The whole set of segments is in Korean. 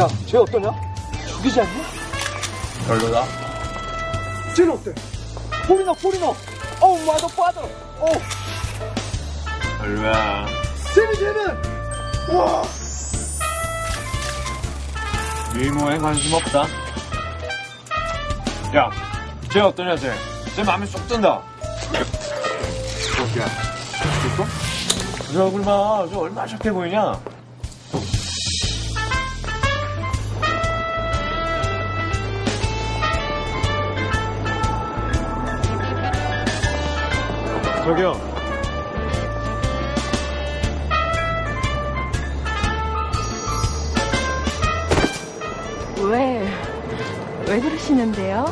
야, 쟤 어떠냐? 죽이지 않냐? 별로다. 쟤는 어때? 포리너. 어우, 맞아, 빠져. 별로야. 쟤는. 와. 미모에 관심 없다. 야, 쟤 어떠냐, 쟤? 쟤 마음에 쏙 든다. 야, 됐어? 저 얼굴 봐. 저 얼마나 착해 보이냐? 저기요. 왜 그러시는데요?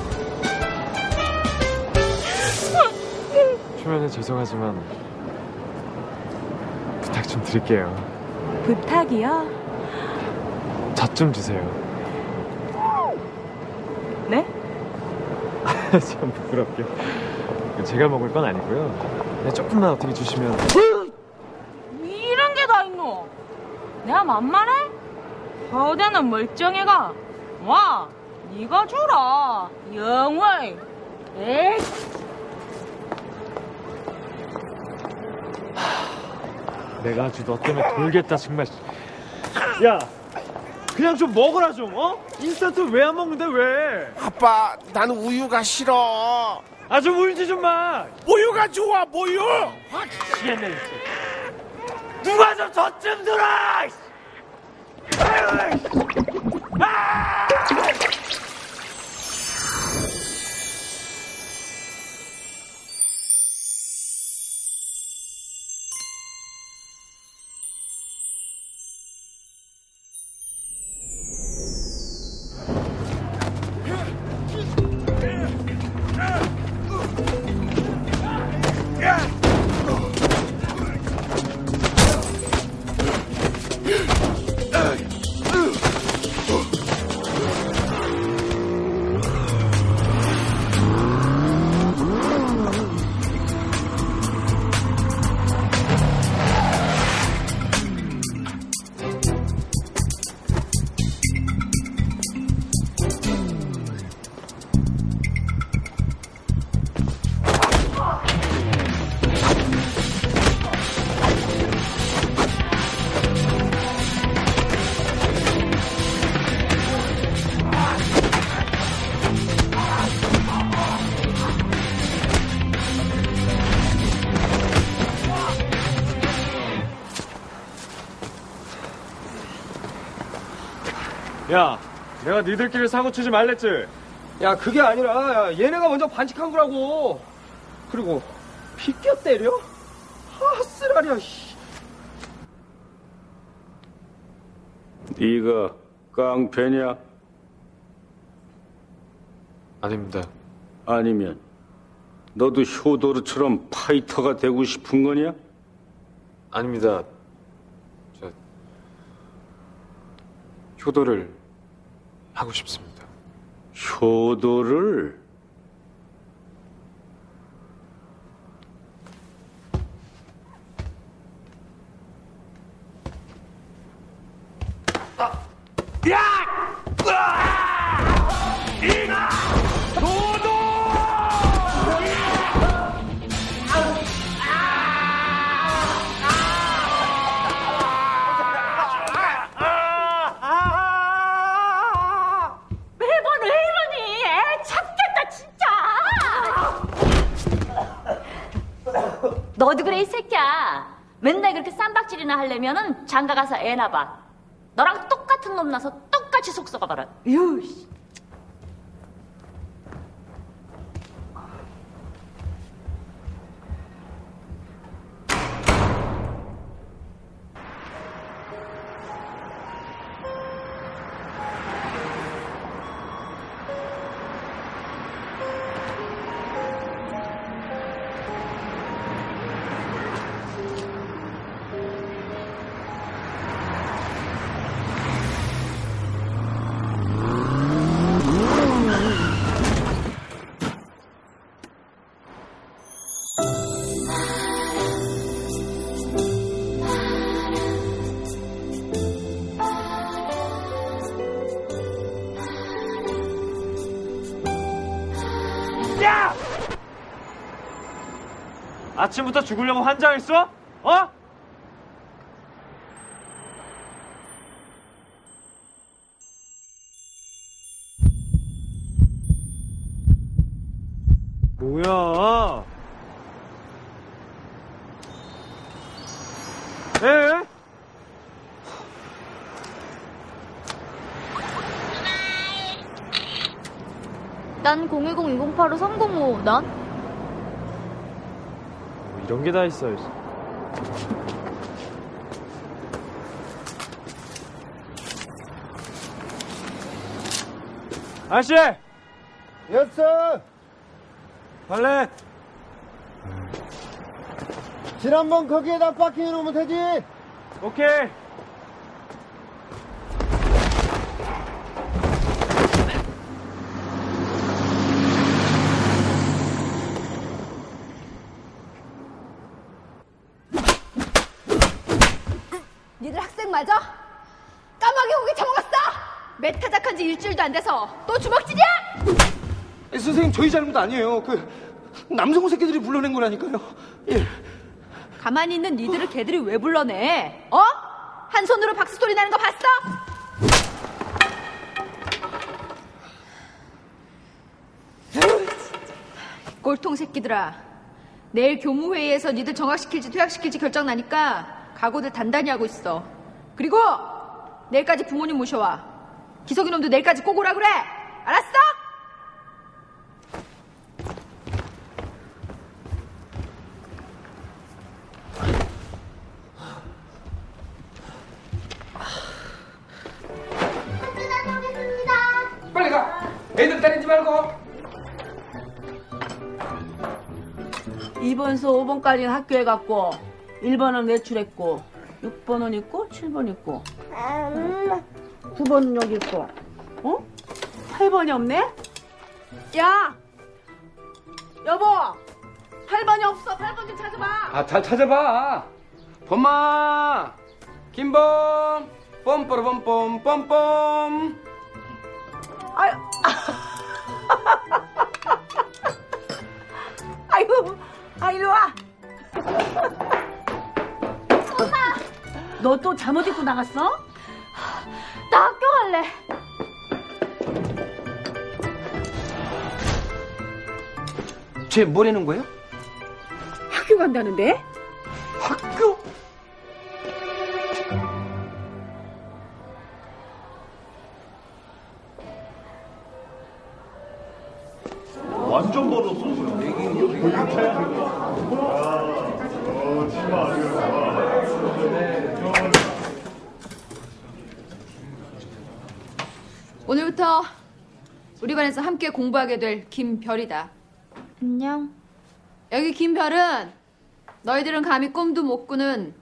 초면에 죄송하지만 부탁 좀 드릴게요. 부탁이요? 젖 좀 주세요. 네? 참 부끄럽게. 제가 먹을 건 아니고요. 그냥 조금만 어떻게 주시면. 이런 게 다 있노? 내가 만만해? 거대는 멀쩡해가. 와, 네가 주라. 영월. 에이. 내가 아주 너 때문에 돌겠다 정말. 야, 그냥 좀 먹어라 좀. 인스턴트 왜 안 먹는데 왜? 아빠, 나는 우유가 싫어. 아, 좀 울지 좀 마. 모유가 좋아, 모유. 미치겠네 진짜. 누가 좀 젖 좀 들어. 야, 내가 니들끼리 사고 치지 말랬지? 야, 그게 아니라, 야, 얘네가 먼저 반칙한 거라고. 그리고, 비껴 때려? 쓰라리야, 씨. 네가 깡패냐? 아닙니다. 아니면 너도 효도르처럼 파이터가 되고 싶은 거냐? 아닙니다. 저 효도를 하고 싶습니다. 효도를? 매번 왜 이러니? 애 참겠다 진짜. 너도 그래 이 새끼야. 맨날 그렇게 쌈박질이나 하려면은 장가 가서 애나 봐. 너랑 똑같은 놈 나서 똑같이 속 썩어봐라. 유씨. 아침부터 죽으려고 환장했어? 어? 뭐야? 에? 난 010-208-3055. 넌? 뭐 이런 게 다 있어. 아저씨! 여섯! 발렛! 지난번 거기에다 파킹해 놓으면 되지? 오케이. 니들 학생 맞아? 까마귀 고기 처먹었어? 메타작한 지 일주일도 안 돼서 또 주먹질이야? 선생님, 저희 잘못 아니에요. 남성호 새끼들이 불러낸 거라니까요. 예. 가만히 있는 니들을 걔들이 왜 불러내? 어? 한 손으로 박수 소리 나는 거 봤어? 꼴통 새끼들아. 내일 교무회의에서 니들 정학시킬지 퇴학시킬지 결정 나니까 각오들 단단히 하고 있어. 그리고 내일까지 부모님 모셔와. 기석이 놈도 내일까지 꼭 오라 그래. 알았어? 빨리 가. 애들 때리지 말고. 2번서 5번까지는 학교에 갔고 1번은 외출했고 6번은 있고 7번 있고 9번은 여기 있고 8번이 없네? 야! 여보! 8번이 없어. 8번 좀 찾아봐. 잘 찾아봐. 범마, 김범, 뻔뻔뻔뻔 뻔뻔. 아유. 아이고, 이리 와. 엄마! 너 또 잠옷 입고 나갔어? 나 학교 갈래. 쟤 뭐라는 거예요? 학교 간다는데? 학교? 완전 벌었어. 오늘부터 우리 반에서 함께 공부하게 될 김별이다. 안녕. 여기 김별은 너희들은 감히 꿈도 못 꾸는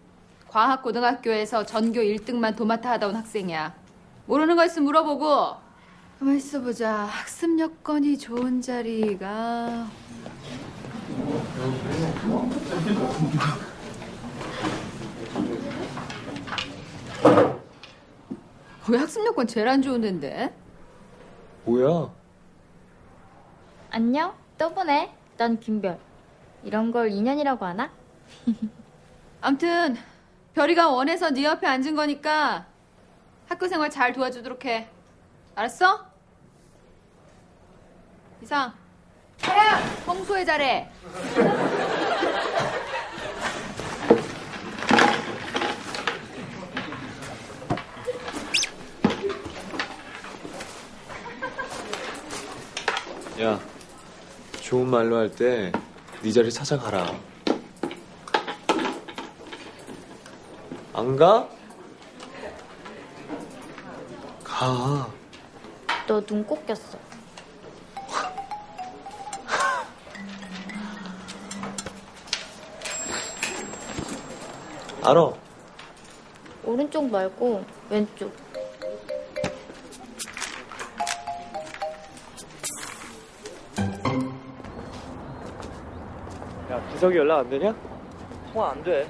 과학고등학교에서 전교 1등만 도맡아 하다 온 학생이야. 모르는 거 있으면 물어보고. 가만 있어 보자. 학습 여건이 좋은 자리가 왜 학습 여건 제일 안 좋은 데인데? 뭐야? 안녕. 또 보네. 난 김별. 이런 걸 인연이라고 하나? 암튼 별이가 원해서 네 옆에 앉은 거니까 학교 생활 잘 도와주도록 해. 알았어? 이상. 태양! 청소해 잘해. 야, 좋은 말로 할 때 네 자리 찾아가라. 안 가? 가. 너 눈 꼭 꼈어. 알아. 오른쪽 말고 왼쪽. 야, 기석이 연락 안 되냐? 통화 안 돼.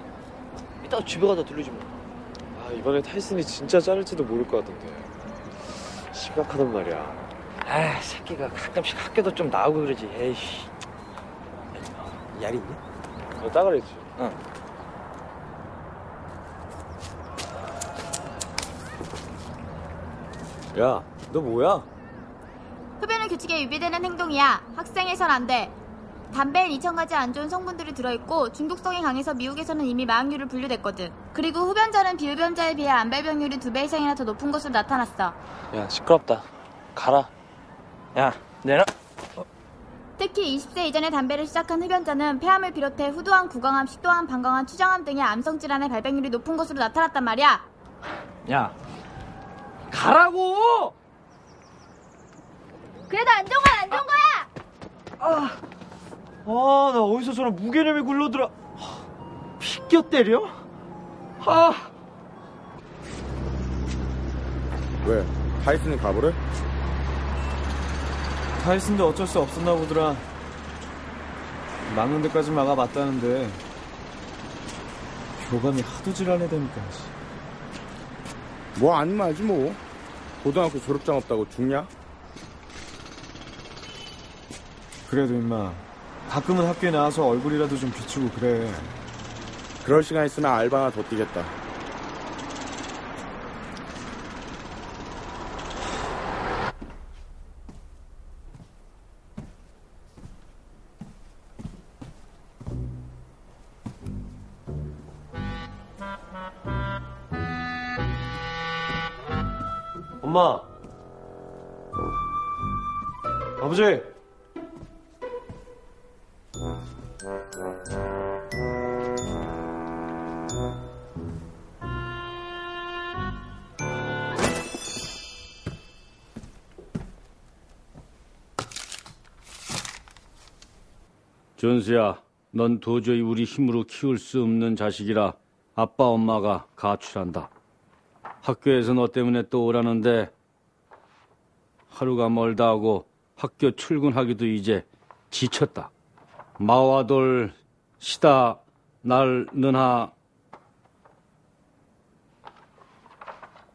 이따가 집에 가다 들르지 뭐. 아, 이번에 타이슨이 진짜 자를지도 모를 것 같던데. 심각하단 말이야. 아, 새끼가 가끔씩 학교도 좀 나오고 그러지. 에이씨. 얄 있니? 너 따그랬지? 응. 야, 너 뭐야? 흡연은 규칙에 위배되는 행동이야. 학생에선 안 돼. 담배엔 2,000가지 안 좋은 성분들이 들어있고 중독성이 강해서 미국에서는 이미 마약류를 분류됐거든. 그리고 흡연자는 비흡연자에 비해 암 발병률이 2배 이상이나 더 높은 것으로 나타났어. 야, 시끄럽다. 가라. 야, 내놔. 특히 20세 이전에 담배를 시작한 흡연자는 폐암을 비롯해 후두암, 구강암, 식도암, 방광암, 추정암 등의 암성 질환의 발병률이 높은 것으로 나타났단 말이야. 야, 가라고! 그래도 안 좋은 건 안 좋은 거야! 나 어디서 저런 무게념이 굴러들어. 피겨 때려? 아, 왜? 타이슨이 가버려? 타이슨도 어쩔 수 없었나 보더라. 막는 데까지 막아봤다는데 교감이 하도 지랄해대니까. 뭐 아니면 알지 뭐. 고등학교 졸업장 없다고 죽냐? 그래도 임마 가끔은 학교에 나와서 얼굴이라도 좀 비추고 그래. 그럴 시간 있으면 알바나 더 뛰겠다. 엄마, 아버지. 준수야, 넌 도저히 우리 힘으로 키울 수 없는 자식이라 아빠 엄마가 가출한다. 학교에서 너 때문에 또 오라는데 하루가 멀다 하고 학교 출근하기도 이제 지쳤다. 마와돌 시다 날 느하.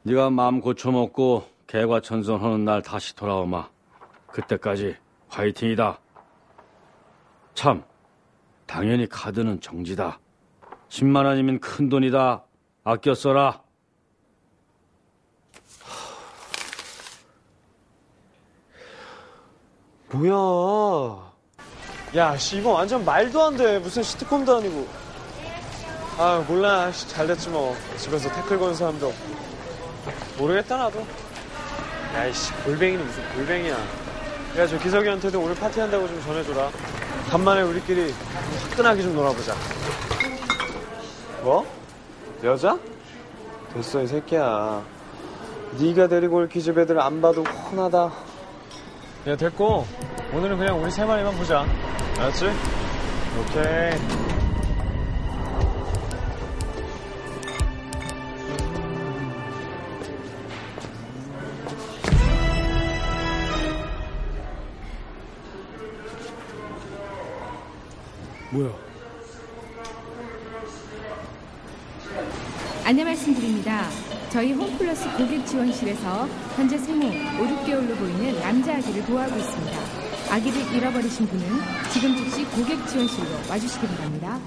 네가 마음 고쳐먹고 개과천선하는 날 다시 돌아오마. 그때까지 화이팅이다. 참, 당연히 카드는 정지다. 10만 원이면 큰 돈이다. 아껴 써라. 뭐야? 야, 씨, 이거 완전 말도 안 돼. 무슨 시트콤도 아니고. 아, 몰라. 씨, 잘 됐지 뭐. 집에서 태클 거는 사람도 없고. 모르겠다 나도. 야, 이씨, 골뱅이는 무슨 골뱅이야. 야, 저 기석이한테도 오늘 파티한다고 좀 전해줘라. 간만에 우리끼리 좀 화끈하게 좀 놀아보자. 뭐? 여자? 됐어, 이 새끼야. 네가 데리고 올 기집 애들 안 봐도 훤하다. 야, 됐고 오늘은 그냥 우리 세 마리만 보자. 알았지? 오케이. 뭐야? 안내 말씀드립니다. 저희 홈플러스 고객 지원실에서 현재 생후 5, 6개월로 보이는 남자 아기를 보호하고 있습니다. 아기를 잃어버리신 분은 지금 즉시 고객 지원실로 와주시기 바랍니다.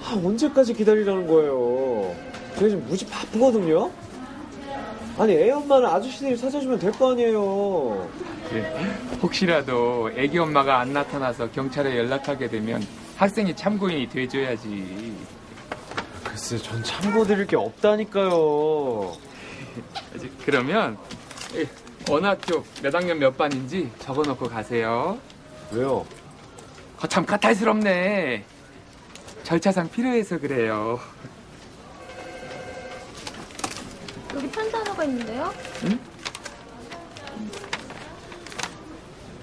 아, 언제까지 기다리라는 거예요? 제가 지금 무지 바쁘거든요? 아니, 애 엄마는 아저씨들이 찾아주면 될 거 아니에요. 혹시라도 애기 엄마가 안 나타나서 경찰에 연락하게 되면 학생이 참고인이 돼줘야지. 글쎄, 전 참고드릴 게 없다니까요. 그러면 어느 학교 몇 학년 몇 반인지 적어놓고 가세요. 왜요? 참 까탈스럽네. 절차상 필요해서 그래요. 여기 편단어가 있는데요? 응?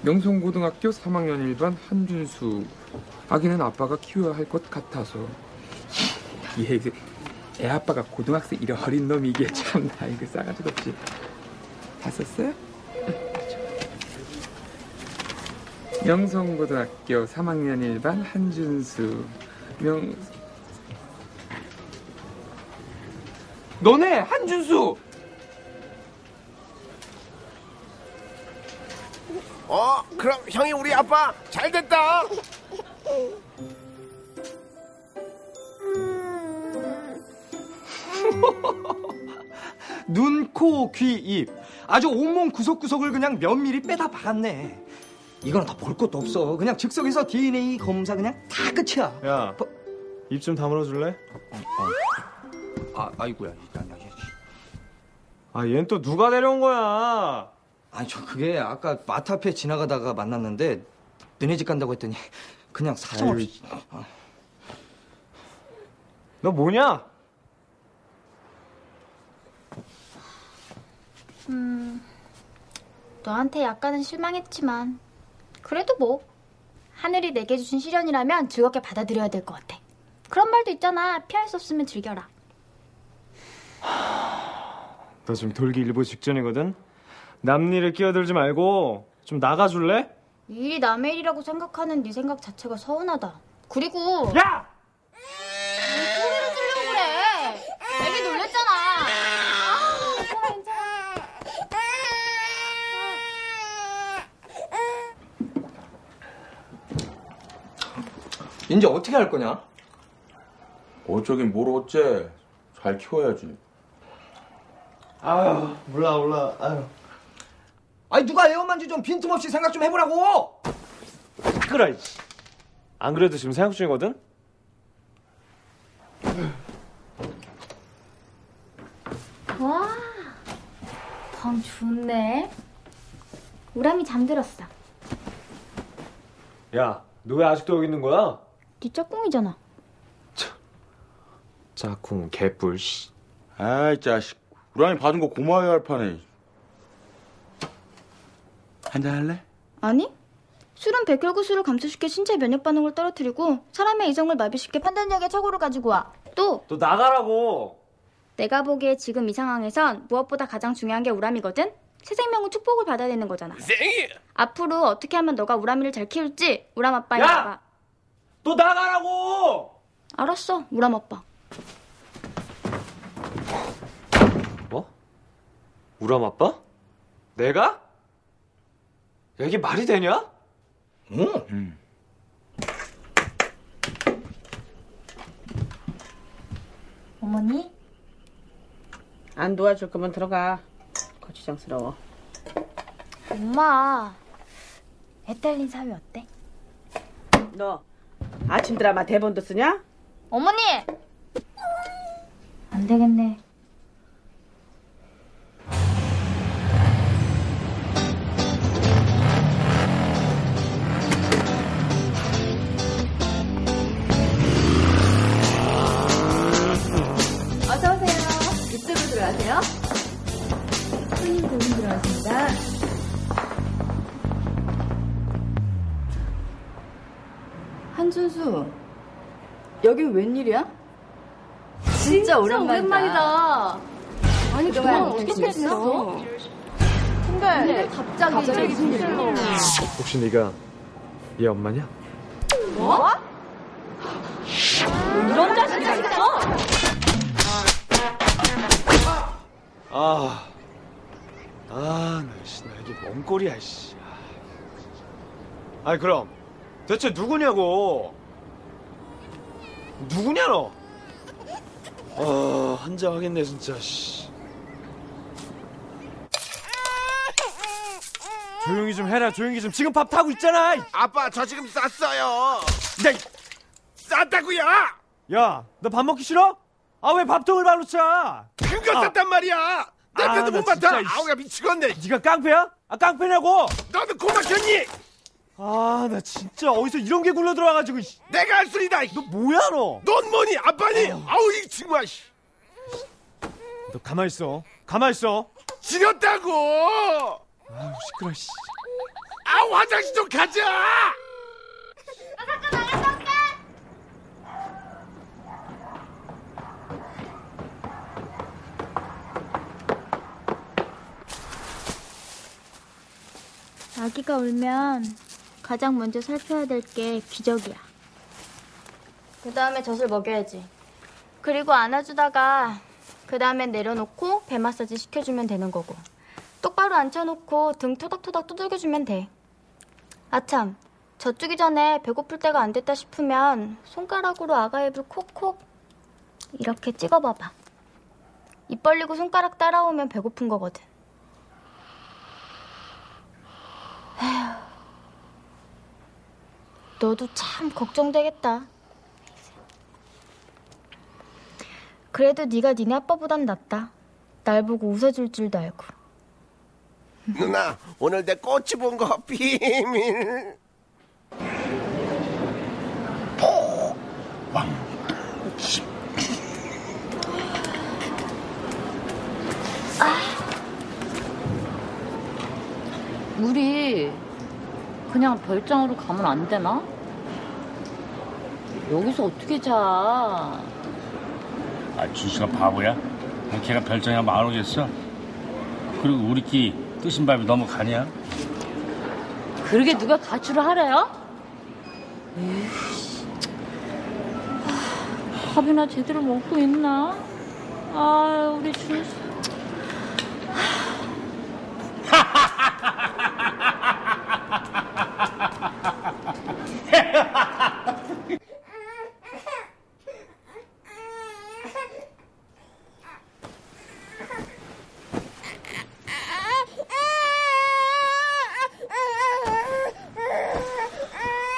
명성고등학교 3학년 1반 한준수. 아기는 아빠가 키워야 할 것 같아서. 애 아빠가 고등학생이라 어린 놈이 이게 참 이거 싸가지도 없지. 다 썼어요? 명성고등학교 3학년 1반 한준수. 너네 한준수. 그럼 형이 우리 아빠 잘 됐다. 코, 귀, 입. 아주 온몸 구석구석을 그냥 면밀히 빼다 박았네. 이거는 다 볼 것도 없어. 그냥 즉석에서 DNA 검사 그냥 다 끝이야. 야, 입 좀 다물어줄래? 아이고야. 얘는 또 누가 데려온 거야? 아니, 저 그게 아까 마트 앞에 지나가다가 만났는데 너네 집 간다고 했더니 그냥 사정없이. 너 뭐냐? 너한테 약간은 실망했지만 그래도 뭐 하늘이 내게 주신 시련이라면 즐겁게 받아들여야 될 것 같아. 그런 말도 있잖아. 피할 수 없으면 즐겨라. 너 지금 돌기 일보 직전이거든? 남 일에 끼어들지 말고 좀 나가줄래? 이 일이 남의 일이라고 생각하는 네 생각 자체가 서운하다. 그리고 야! 소리를 지르고 그래. 애기 놀랬잖아. 괜찮아. 이제 어떻게 할 거냐? 어쩌긴 뭘 어째. 잘 키워야지. 아유, 몰라. 아니, 누가 애엄마인지 좀 빈틈없이 생각 좀 해보라고! 그래. 안 그래도 지금 생각 중이거든? 와, 방 좋네. 우람이 잠들었어. 야, 너 왜 아직도 여기 있는 거야? 네 짝꿍이잖아. 짝꿍 개뿔 씨. 아이 자식. 우람이 받은 거 고마워야 할 판에. 한잔 할래? 아니? 술은 백혈구수를 감소시켜 신체 면역 반응을 떨어뜨리고 사람의 이성을 마비시켜 판단력의 착오를 가지고 와. 또 너 나가라고. 내가 보기에 지금 이 상황에선 무엇보다 가장 중요한 게 우람이거든? 새 생명은 축복을 받아야 되는 거잖아. 앞으로 어떻게 하면 너가 우람이를 잘 키울지 우람 아빠에 야! 나가. 너 나가라고! 알았어, 우람 아빠. 뭐? 우람 아빠? 내가? 야, 이게 말이 되냐? 응. 어머니? 안 도와줄 거면 들어가. 거추장스러워. 엄마, 애 딸린 사위 어때? 너 아침 드라마 대본도 쓰냐? 어머니! 안 되겠네. 어서오세요. 이쪽으로 들어가세요. 손님 고객 들어왔습니다. 한준수, 여기 웬일이야? 진짜 오랜만이다. 아니, 그동안 어떻게 지냈어? 근데 갑자기 무슨 일이야? 혹시 네가 얘 엄마냐? 뭐? 이런 자식이 있어? 나 이게 뭔 꼴이야, 씨. 아니, 그럼 대체 누구냐고? 누구냐, 너? 한장하겠네, 진짜, 씨. 조용히 좀 해라, 조용히 좀. 지금 밥 타고 있잖아. 아빠 저 지금 쌌어요. 야, 쌌다고요? 야, 너 밥 먹기 싫어? 왜 밥통을 발로 차? 큰거 쌌단 말이야. 냄새도 못 나 맡아. 진짜, 아우 야 미치겠네. 네가 깡패야? 깡패냐고? 너도 고막혔니? 나 진짜 어디서 이런 게 굴러 들어와가지고. 내가 할 소리다. 너 뭐야, 너? 넌 뭐니? 아빠니? 아우 이 친구야. 너 가만 있어. 가만 있어. 지렸다고. 시끄러, 씨. 아우 화장실 좀 가자. 잠깐 나갔다 올게. 아기가 울면 가장 먼저 살펴야 될 게 기저귀야. 그 다음에 젖을 먹여야지. 그리고 안아주다가 그 다음에 내려놓고 배 마사지 시켜주면 되는 거고. 똑바로 앉혀놓고 등 토닥토닥 두들겨주면 돼. 아참, 젖주기 전에 배고플 때가 안 됐다 싶으면 손가락으로 아가 입을 콕콕 이렇게 찍어봐봐. 입 벌리고 손가락 따라오면 배고픈 거거든. 에휴, 너도 참 걱정되겠다. 그래도 네가 니네 아빠보단 낫다. 날 보고 웃어줄 줄도 알고. 누나, 오늘 내 꽃이 본 거 비밀. 우리 그냥 별장으로 가면 안 되나? 여기서 어떻게 자? 아, 준수가 바보야? 걔가 별장에 하면 안 오겠어? 그리고 우리끼리 뜨신 밥이 너무 가냐? 그러게 누가 가출을 하래요? 에이씨. 밥이나 제대로 먹고 있나? 아, 우리 준수.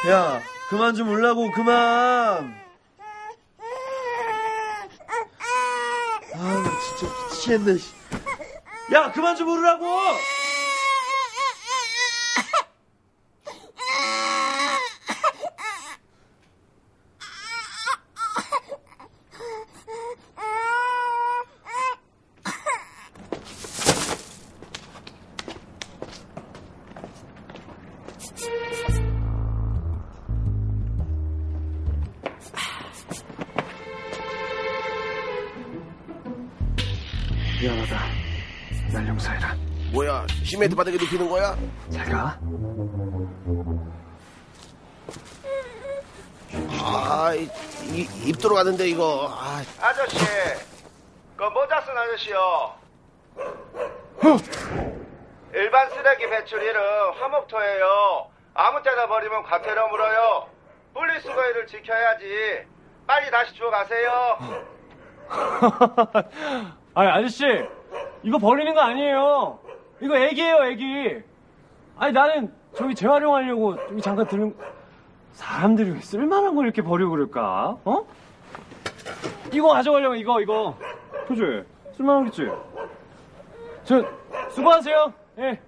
야, 그만 좀 울라고, 그만. 아, 나 진짜 미치겠네. 야, 그만 좀 울으라고. 미안하다. 날 용서해라. 뭐야, 시멘트 바닥에 눕히는 거야? 잘 가. 아, 입 들어가는데 이거. 아. 아저씨, 그 모자 쓴 아저씨요. 일반 쓰레기 배출일은 화목토예요. 아무 때나 버리면 과태료 물어요. 분리수거일을 지켜야지. 빨리 다시 주워 가세요. 아니, 아저씨, 이거 버리는 거 아니에요. 이거 애기예요, 애기. 아니, 나는 저기 재활용하려고 여기 잠깐 들은. 사람들이 왜 쓸만한 걸 이렇게 버리고 그럴까? 어? 이거 가져가려고, 이거. 그지? 쓸만하겠지? 수고하세요. 예.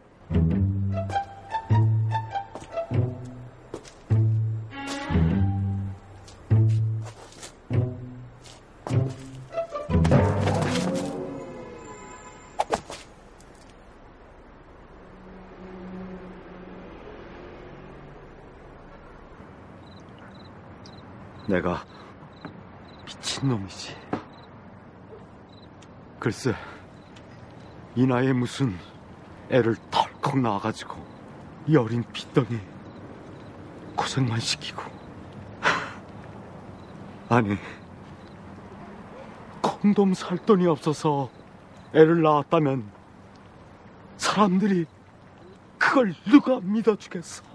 내가 미친놈이지. 글쎄, 이 나이에 무슨 애를 덜컥 낳아가지고 이 어린 핏덩이 고생만 시키고. 아니, 콘돔 살 돈이 없어서 애를 낳았다면 사람들이 그걸 누가 믿어주겠어?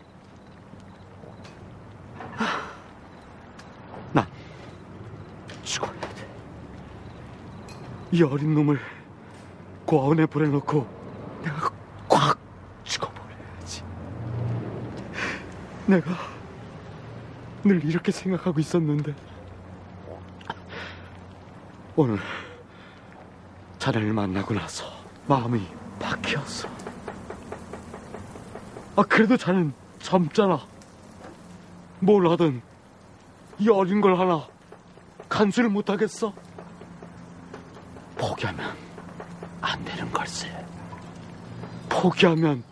난 죽어야 돼. 이 어린 놈을 고아원에 보내놓고 내가 꽉 죽어버려야지. 내가 늘 이렇게 생각하고 있었는데 오늘 자네를 만나고 나서 마음이 바뀌었어. 그래도 자넨 젊잖아. 뭘 하든 이 어린 걸 하나 간수를 못하겠어? 포기하면 안 되는 걸세. 포기하면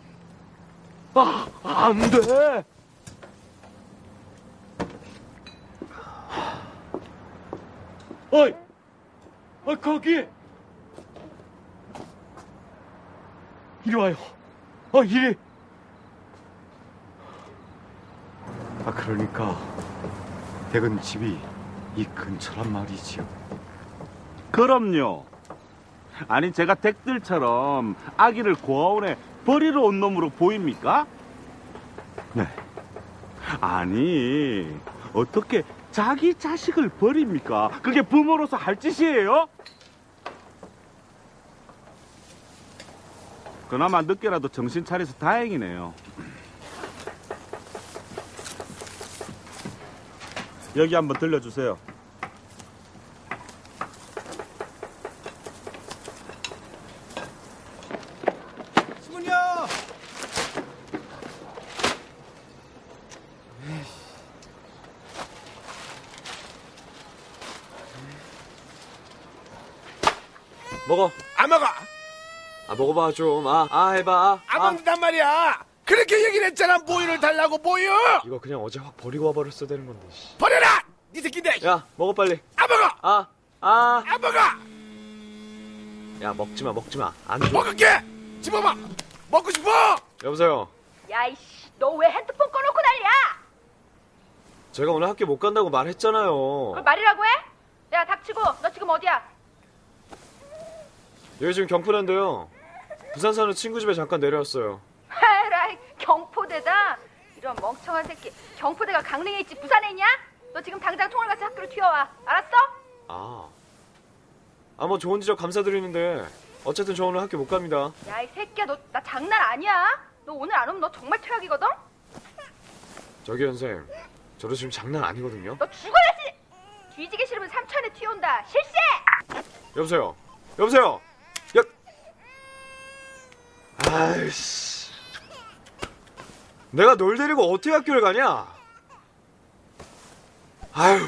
안 돼. 어이, 거기 이리 와요. 이리. 그러니까 댁은 집이 이 근처란 말이지요. 그럼요. 아니, 제가 댁들처럼 아기를 고아원에 버리러 온 놈으로 보입니까? 네. 아니, 어떻게 자기 자식을 버립니까? 그게 부모로서 할 짓이에요? 그나마 늦게라도 정신 차려서 다행이네요. 여기 한번 들려주세요. 수군요. 먹어. 안 먹어. 아, 먹어봐, 좀. 해봐. 안 먹는단 말이야. 그렇게 얘기를 했잖아. 모유를 달라고, 모유. 이거 그냥 어제 확 버리고 와버렸어야 되는 건데. 씨. 버려라. 이 새끼인데. 야, 먹어, 빨리. 안 먹어. 안 먹어. 야, 먹지 마. 안 줘. 먹을게. 집어봐. 먹고 싶어. 여보세요. 야, 이씨, 너 왜 핸드폰 꺼놓고 난리야? 제가 오늘 학교 못 간다고 말했잖아요. 그걸 말이라고 해? 야, 닥치고, 너 지금 어디야? 여기 지금 경포대인데요. 부산 사는 친구 집에 잠깐 내려왔어요. 에라이, 경포대다? 이런 멍청한 새끼. 경포대가 강릉에 있지 부산에 있냐? 너 지금 당장 통을같이 학교로 튀어와. 알았어? 뭐 좋은 지적 감사드리는데 어쨌든 저 오늘 학교 못 갑니다. 야, 이 새끼야, 너 나 장난 아니야? 너 오늘 안 오면 너 정말 퇴학이거든? 저기 선생님, 저도 지금 장난 아니거든요. 너 죽어야지! 뒤지기 싫으면 삼천에 튀어온다. 실세! 여보세요. 아이씨. 내가 널 데리고 어떻게 학교를 가냐? 아유.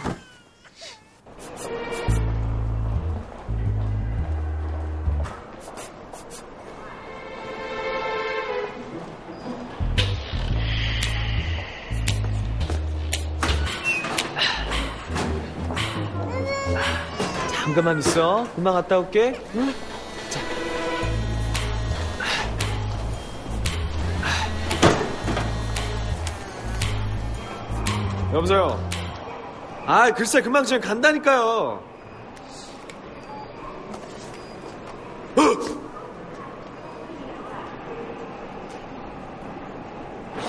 잠깐만 있어. 금방 갔다 올게. 응? 자. 여보세요. 글쎄 금방 지금 간다니까요.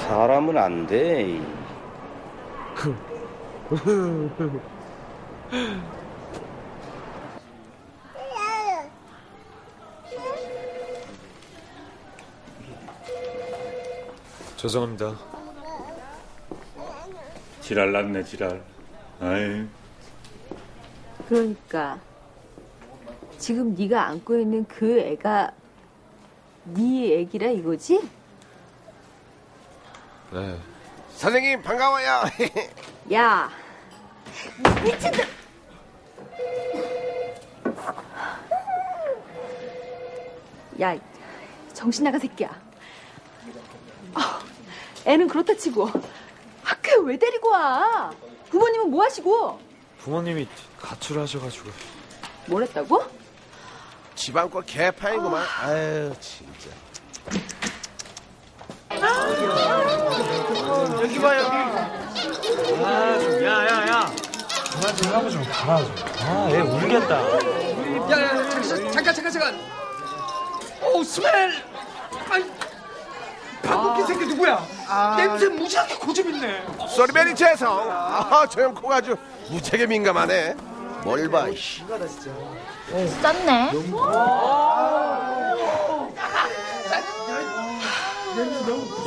사람은 안 돼. 죄송합니다. 지랄 났네, 지랄. 아이. 그러니까 지금 네가 안고 있는 그 애가 네 애기라 이거지? 네. 선생님 반가워요. 야, 미친다. 야, 정신 나간 새끼야. 애는 그렇다 치고 학교에 왜 데리고 와? 부모님은 뭐 하시고? 부모님이 가출을 하셔가지고. 뭘 했다고? 집안 꼴 개판이구만. 아유 진짜. 여기 봐 여기. 야야야. 그만 좀 하고 좀 가라 좀. 애 울겠다. 야, 잠깐. 스멜. 방귀 새끼 누구야? 냄새 무지하게 고집있네. 쏘리베리 죄송. 저 형 코가 아주 무지하게 민감하네. 뭘 봐, 이씨. 썼네.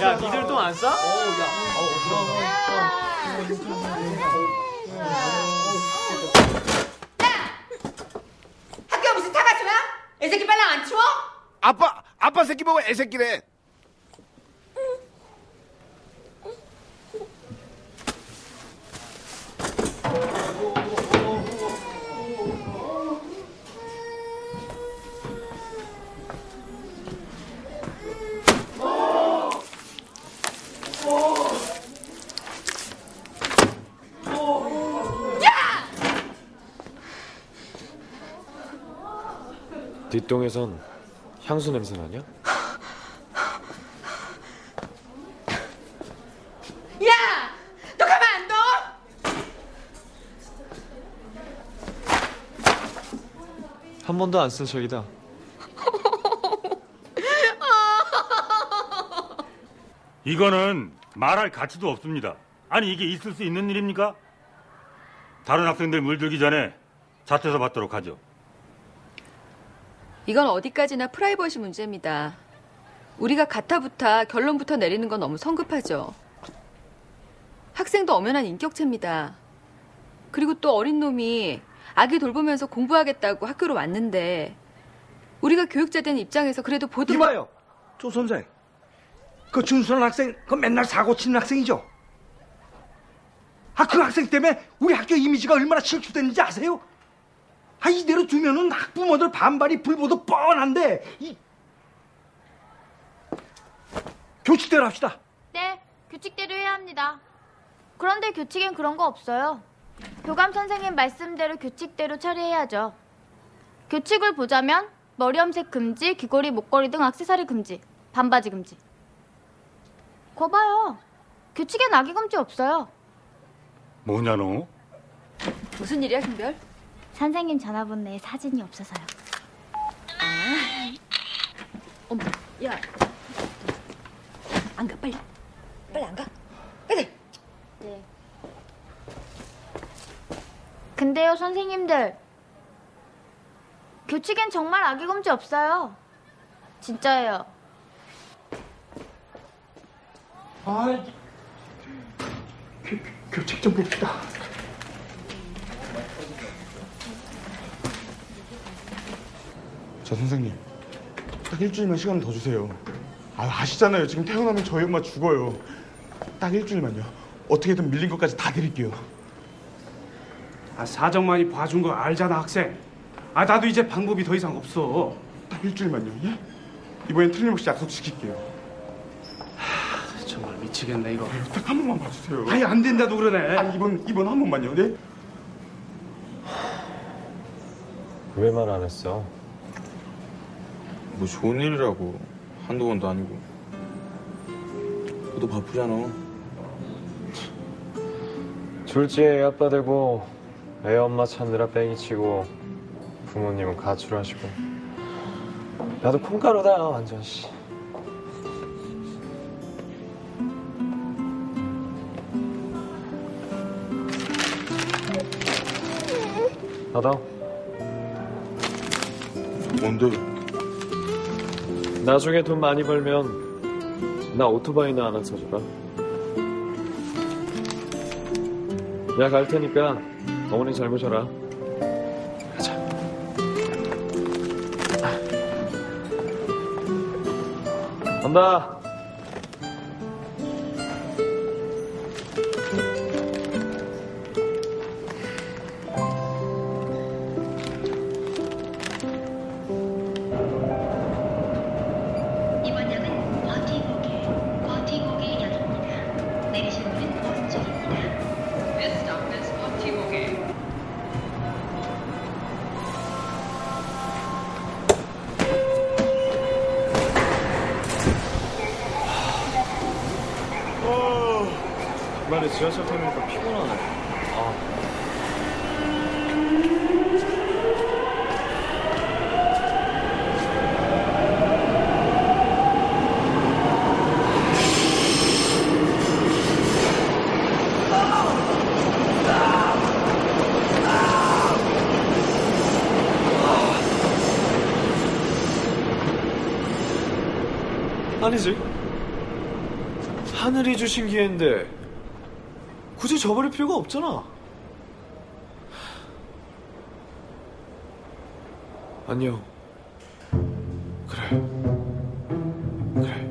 야, 니들 똥 안 싸? 학교 무슨 타가지야? 애새끼 빨랑 안 치워? 아빠 새끼 보고 애새끼래. 뒷동에선 향수 냄새 나냐? 야! 너 가만 안 둬? 한 번도 안 쓴 적이다. 이거는 말할 가치도 없습니다. 아니, 이게 있을 수 있는 일입니까? 다른 학생들 물들기 전에 잣대서 받도록 하죠. 이건 어디까지나 프라이버시 문제입니다. 우리가 가타부타 결론부터 내리는 건 너무 성급하죠. 학생도 엄연한 인격체입니다. 그리고 또 어린 놈이 아기 돌보면서 공부하겠다고 학교로 왔는데 우리가 교육자 된 입장에서 그래도 보도... 이봐요, 조 선생. 그 준수한 학생, 그 맨날 사고 치는 학생이죠? 그 학생 때문에 우리 학교 이미지가 얼마나 실추됐는지 아세요? 이대로 두면은 학부모들 반발이 불보듯 뻔한데, 교칙대로 합시다. 네, 교칙대로 해야 합니다. 그런데 교칙엔 그런 거 없어요. 교감 선생님 말씀대로 교칙대로 처리해야죠. 교칙을 보자면 머리 염색 금지, 귀걸이, 목걸이 등 액세서리 금지, 반바지 금지. 거 봐요. 교칙엔 아기 금지 없어요. 뭐냐 너? 무슨 일이야, 김별? 선생님 전화번호에 사진이 없어서요. 어머, 야. 안 가, 빨리. 빨리 안 가. 빨리. 네. 근데요, 선생님들. 교칙엔 정말 아기 금지 없어요. 진짜예요. 교칙 좀 봅시다. 저 선생님, 딱 일주일만 시간을 더 주세요. 아시잖아요. 지금 태어나면 저희 엄마 죽어요. 딱 일주일만요. 어떻게든 밀린 것까지 다 드릴게요. 사정 많이 봐준 거 알잖아, 학생. 나도 이제 방법이 더 이상 없어. 딱 일주일만요. 예? 이번엔 틀림없이 약속 지킬게요. 정말 미치겠네 이거. 딱 한 번만 봐주세요. 아예 안 된다도 그러네. 이번 한 번만요. 네? 왜 말 안 했어? 뭐 좋은 일이라고 한두 번도 아니고. 너도 바쁘잖아. 졸지에 애 아빠 되고 애 엄마 찾느라 뺑이치고 부모님은 가출하시고 나도 콩가루다 완전 씨. 받아. 뭔데? 나중에 돈 많이 벌면 나 오토바이나 하나 사주라. 내가 갈 테니까 어머니 잘 모셔라. 가자. 간다. 이번 역은 버티고개역입니다. 내리실 문은 오른쪽입니다. This stop is 버티고개. 주말에 지하철 타니까 피곤하네. 아니지. 하늘이 주신 기회인데 굳이 저버릴 필요가 없잖아. 안녕. 그래. 그래.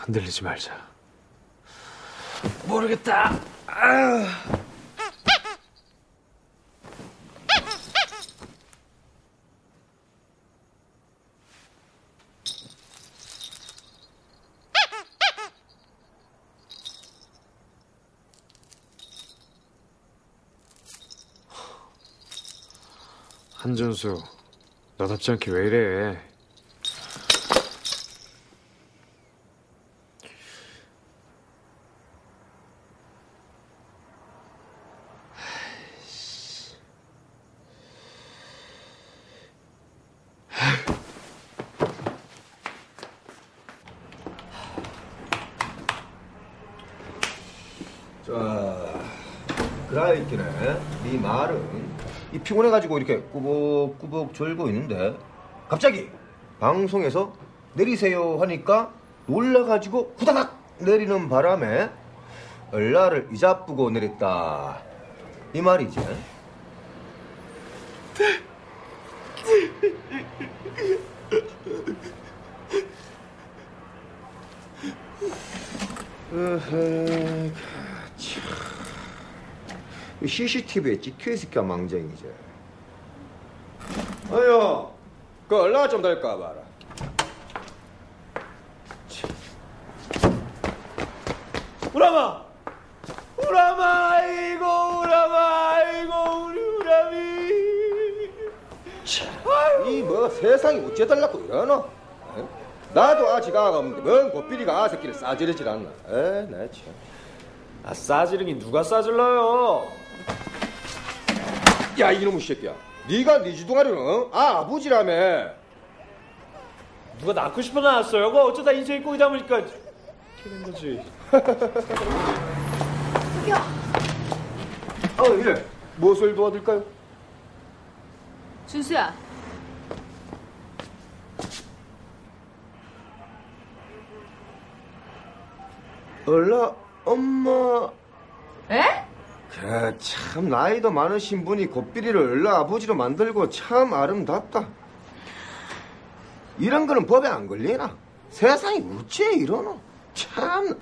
흔들리지 말자. 모르겠다. 한준수, 너답지 않게 왜 이래? 자, 그라이키네. 네 말은 이 피곤해가지고 이렇게 꾸벅꾸벅 졸고 있는데 갑자기 방송에서 내리세요 하니까 놀라가지고 후다닥 내리는 바람에 얼라를 이자쁘고 내렸다. 이 말이지. CCTV에 찍혀있을까 망정이지. 아유, 그 얼라가 좀 될까 봐라. 우람아! 우람아! 아이고 우람아! 아이고 우리 우람이! 이 뭐 세상이 어째달라고 이러노? 나도 아직 아가 없는데 뭔 고삐리가 아 새끼를 싸지르질 않나. 나 참. 아, 싸지르긴 누가 싸질러요? 야 이놈의 새끼야, 네가 네 주둥아리는 아버지라며. 누가 낳고 싶어 낳았어요? 그거 어쩌다 인생이 꼬이 담으니까 튀는 거지. 야, 예. 무엇을 도와드릴까요? 준수야. 얼라 엄마. 에? 참 나이도 많으신 분이 고삐리를 얼라 아버지로 만들고 참 아름답다. 이런 거는 법에 안 걸리나? 세상이 어째 이러노? 참.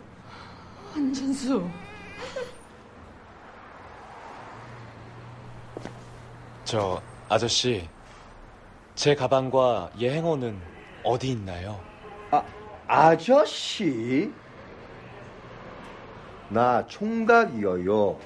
한준수. 저 아저씨, 제 가방과 예행어는 어디 있나요? 아저씨? 나 총각이여요.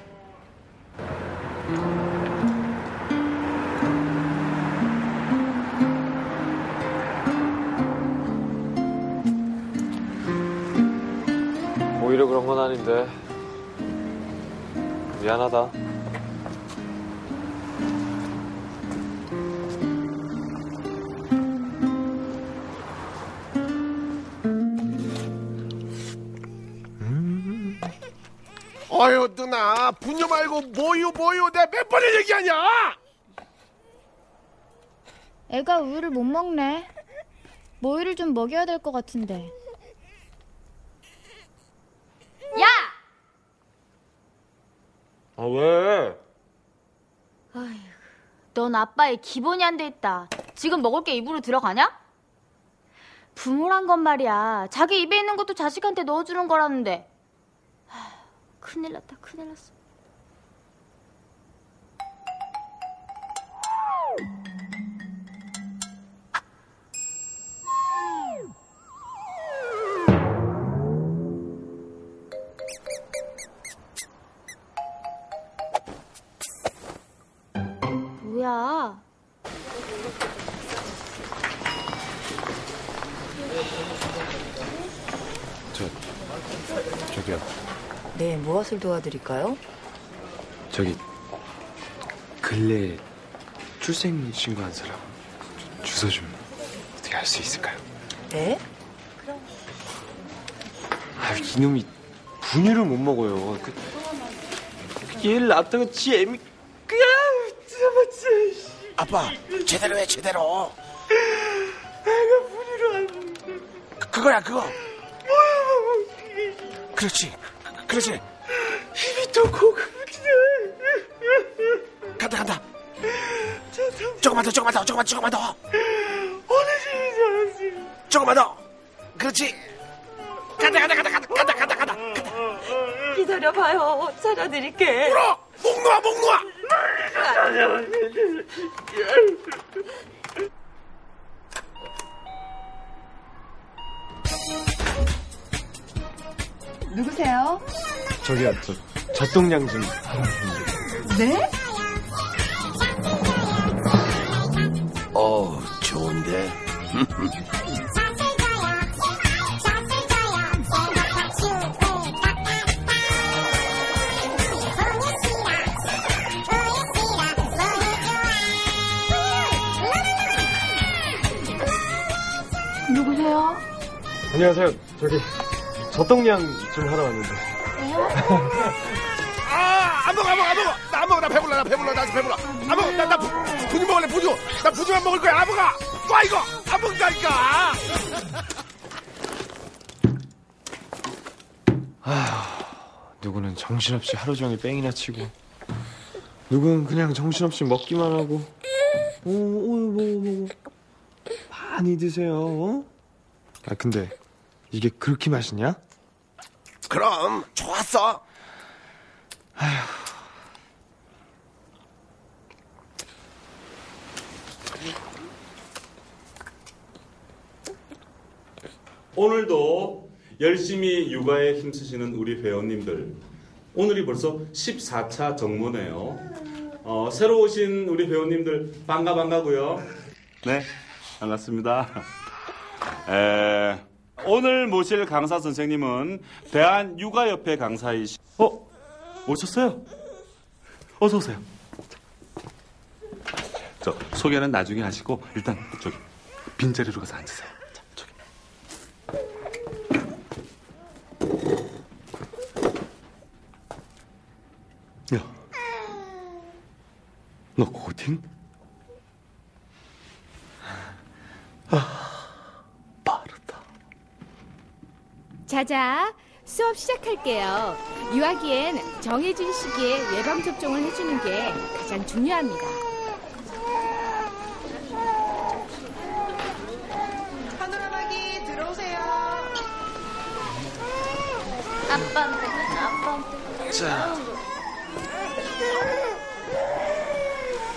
오히려 그런 건 아닌데. 미안하다. 어휴 누나 분유 말고 모유 내가 몇 번을 얘기하냐. 애가 우유를 못 먹네. 모유를 좀 먹여야 될 것 같은데. 야! 아, 왜? 아휴, 넌 아빠의 기본이 안 돼 있다. 지금 먹을 게 입으로 들어가냐? 부모란 건 말이야. 자기 입에 있는 것도 자식한테 넣어주는 거라는데. 큰일 났다, 큰일 났어. 뭐야? 저기요. 네, 무엇을 도와드릴까요? 저기 근래 출생 신고한 사람 주소 좀 어떻게 알 수 있을까요? 네? 아, 이놈이 분유를 못 먹어요. 얘를 낳았다가 지 애미 아빠 제대로 해 제대로. 애가 분유를 안 먹는데. 그거야 그거. 그렇지. 힘이 더 고급이네. 간다. 조금만 더. 어느 집인 줄 알았어. 조금만 더. 그렇지. 간다. 기다려봐요. 차려드릴게. 울어. 목 놓아. 누구세요? 저기요, 젖동량 좀. 네? 좋은데. 누구세요? 안녕하세요. 저기 젖동량 좀 하러 왔는데. 안 먹어. 나 안 먹어. 나 배불러. 나 배불러. 안 먹어. 나 부지 먹을래, 부주. 나 부주만 먹을 거야. 안 먹어. 와, 이거. 안 먹다니까. 누구는 정신없이 하루 종일 뺑이나 치고, 누구는 그냥 정신없이 먹기만 하고. 뭐. 많이 드세요. 어? 근데 이게 그렇게 맛있냐? 그럼 좋았어. 오늘도 열심히 육아에 힘쓰시는 우리 회원님들, 오늘이 벌써 14차 정모네요. 새로 오신 우리 회원님들 반가고요. 네, 반갑습니다. 오늘 모실 강사 선생님은 대한육아협회 강사이시. 오셨어요? 어서 오세요. 저 소개는 나중에 하시고 일단 저기 빈자리로 가서 앉으세요. 자, 저기. 야, 너 고딩? 빠르다. 자자, 수업 시작할게요. 유아기엔 정해진 시기에 예방접종을 해주는 게 가장 중요합니다. 파노라마기 들어오세요. 아빠한테. 자.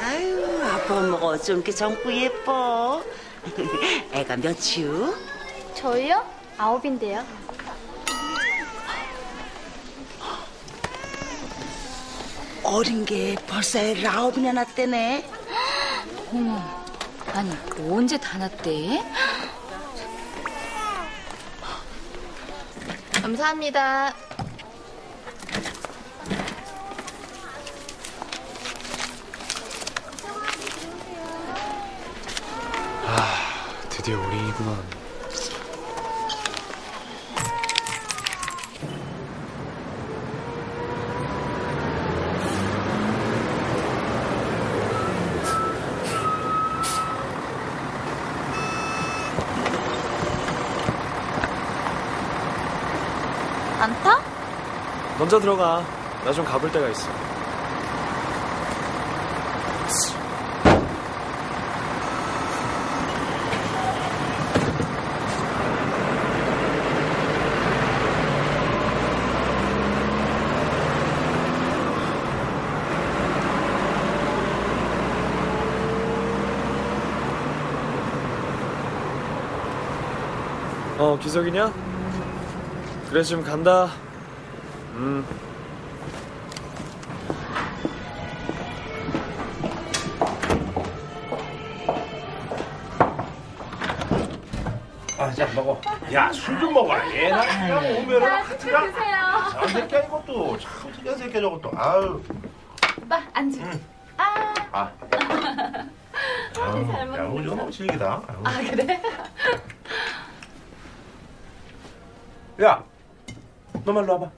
아유, 아빠 엄마가 어쩜 이렇게 젊고 예뻐. 애가 몇이요? 저희요? 9인데요. 어린 게 벌써 애를 9이나 낳았대네. 어머, 아니 언제 다 났대? 감사합니다. 드디어 우리구나. 안 타? 먼저 들어가. 나 좀 가볼 데가 있어. 기석이냐? 그래, 지금 간다. 자, 먹어. 야, 술 좀 먹어. 얘나 오면은 하트랑. 저 새끼야, 이것도. 참 특이한 새끼야, 저것도. 아유. 오빠 앉아. 아. 잘 야, 우리 너무 질기다. 그래? 야, 너만 일로 와봐.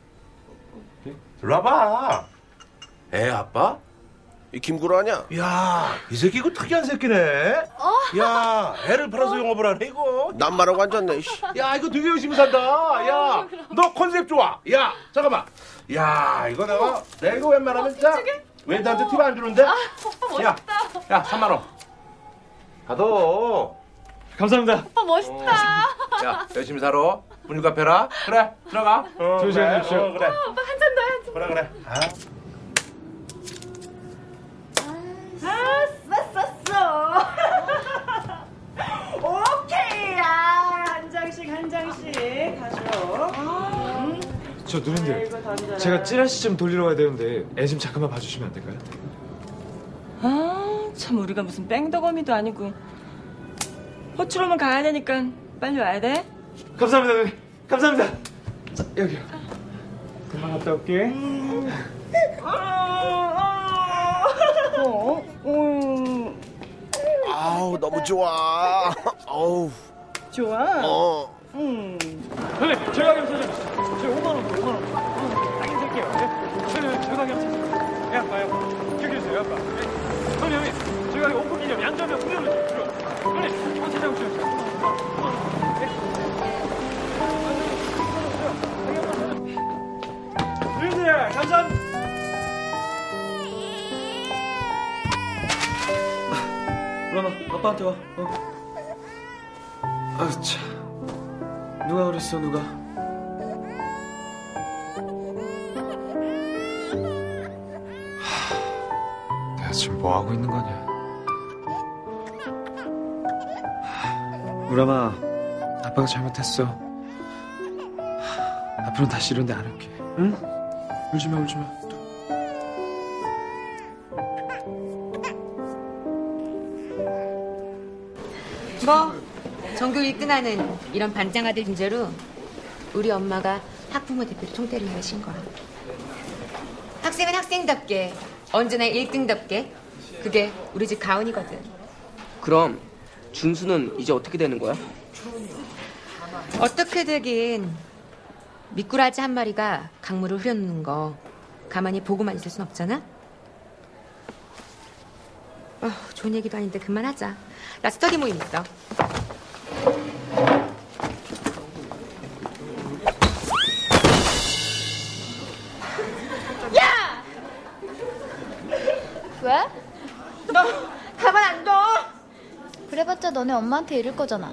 일로 와봐. 애 아빠? 이 김구라 아냐? 야, 이 새끼 이거 특이한 새끼네. 야, 애를 팔아서 영업을 하네 이거. 난 말하고 앉았네. 야, 이거 되게 열심히 산다. 야, 너 컨셉 좋아. 야, 잠깐만. 야, 이거 내가 이거 웬만하면 진짜 웬한테 팁 안 주는데? 오빠 멋있다. 야, 3만 원. 받아. 감사합니다. 오빠 멋있다. 야, 열심히 살아. 분유 카페라. 그래, 들어가. 조심히 가십시오. 그래. 오빠 한 잔 더 해야지. 그래. 쌌어. 오케이. 한 장씩 가져. 저 누님들, 제가 찌라시 좀 돌리러 가야 되는데 애 좀 잠깐만 봐주시면 안 될까요? 참 참 우리가 무슨 뺑덕어미도 아니고. 호출오면 가야 되니까 빨리 와야 돼. 감사합니다, 누님. 감사합니다. 자, 여기요. 금방 갔다 올게. 아우 너무 좋아. 어우. 좋아? 형님, 제가 겸사죠. 제가 5만 원, 5만 원. 딱히 쓸게요. 제가 겸사죠. 야, 아빠, 여기 주세요, 아빠. 형님, 제가 오픈 기념 양자면 무료로 주죠. 형님, 찾아오세요. 누님들, 감사합니다. 그러나 아빠한테 와. 아, 참. 누가 그랬어, 누가? 내가 지금 뭐 하고 있는 거냐? 우람아, 아빠가 잘못했어. 앞으로는 다시 이런 데 안 올게. 응? 울지 마, 울지 마. 뭐 전교 1등하는 이런 반장아들 주제로 우리 엄마가 학부모 대표로 총대를 내신 거야. 학생은 학생답게 언제나 1등답게 그게 우리 집 가훈이거든. 그럼 준수는 이제 어떻게 되는 거야? 어떻게 되긴 미꾸라지 한 마리가 강물을 흐려놓는 거 가만히 보고만 있을 순 없잖아. 좋은 얘기도 아닌데 그만하자. 나 스터디 모임 있어. 야! 왜? 너 가만 안 둬. 그래봤자 너네 엄마한테 이럴 거잖아.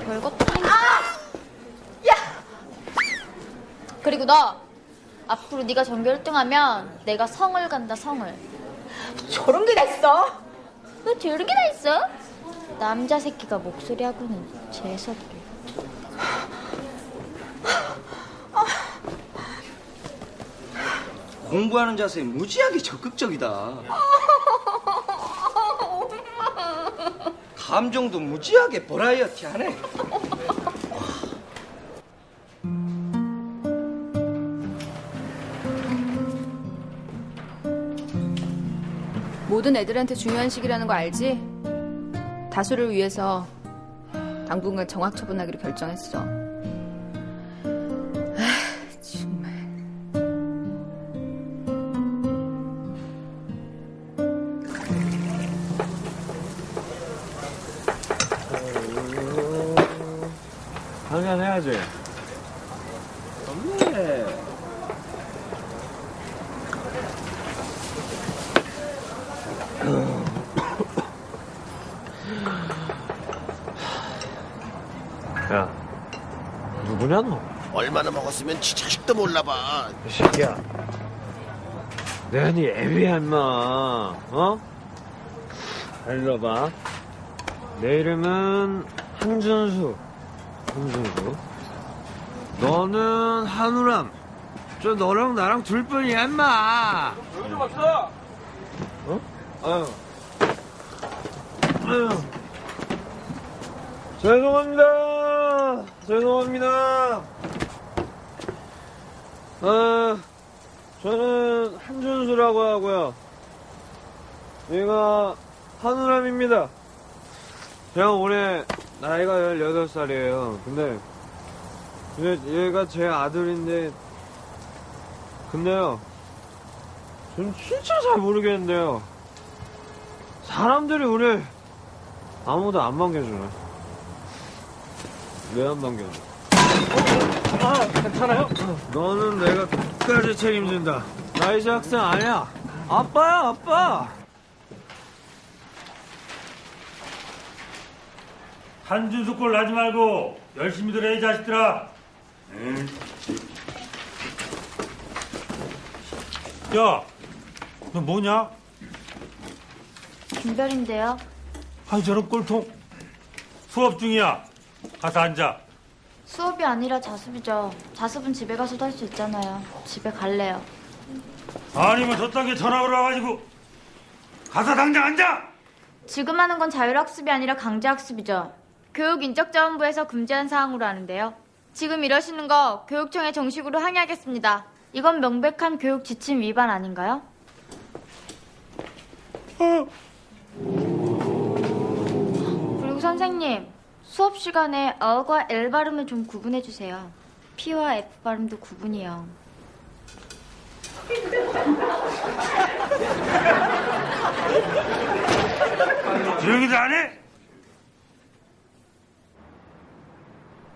별것도 아니야. 야! 그리고 너 앞으로 네가 전교 1등하면 내가 성을 간다, 성을. 저런 게 다 있어? 왜 저런 게 다 있어? 남자 새끼가 목소리하고는 재수없게. 공부하는 자세 무지하게 적극적이다. 감정도 무지하게 버라이어티하네. 모든 애들한테 중요한 시기라는 거 알지? 다수를 위해서 당분간 정학 처분하기로 결정했어. 정말. 당연 해야지. 없네. 야, 누구냐 너? 얼마나 먹었으면 지 자식도 몰라봐. 이 새끼야. 내가 네 애비야 임마. 어? 잘 들어봐. 내 이름은 한준수. 한준수. 너는 한우람. 저 너랑 나랑 둘뿐이야 임마. 여기 왔어. 어? 아유. 아유. 죄송합니다. 죄송합니다. 저는 한준수라고 하고요. 얘가 한우람입니다. 제가 올해 나이가 18살이에요. 근데 얘가 제 아들인데 근데요. 전 진짜 잘 모르겠는데요. 사람들이 우리 아무도 안 반겨주네. 왜 안 반겨줘? 괜찮아요? 너는 내가 끝까지 책임진다. 나 이제 학생 아니야. 아빠야, 아빠. 한준수 꼴 나지 말고 열심히 들어 이 자식들아. 야, 너 뭐냐? 김별인데요. 아니 저런 꼴통. 수업 중이야. 가서 앉아. 수업이 아니라 자습이죠. 자습은 집에 가서도 할 수 있잖아요. 집에 갈래요. 아니면 저딴 게 전화 걸어와가지고 가서 당장 앉아! 지금 하는 건 자율학습이 아니라 강제학습이죠. 교육인적자원부에서 금지한 사항으로 하는데요. 지금 이러시는 거 교육청에 정식으로 항의하겠습니다. 이건 명백한 교육 지침 위반 아닌가요? 그리고 선생님, 수업 시간에 어과 L 발음을 좀 구분해 주세요. P와 F 발음도 구분이요. 조용히도 안 해?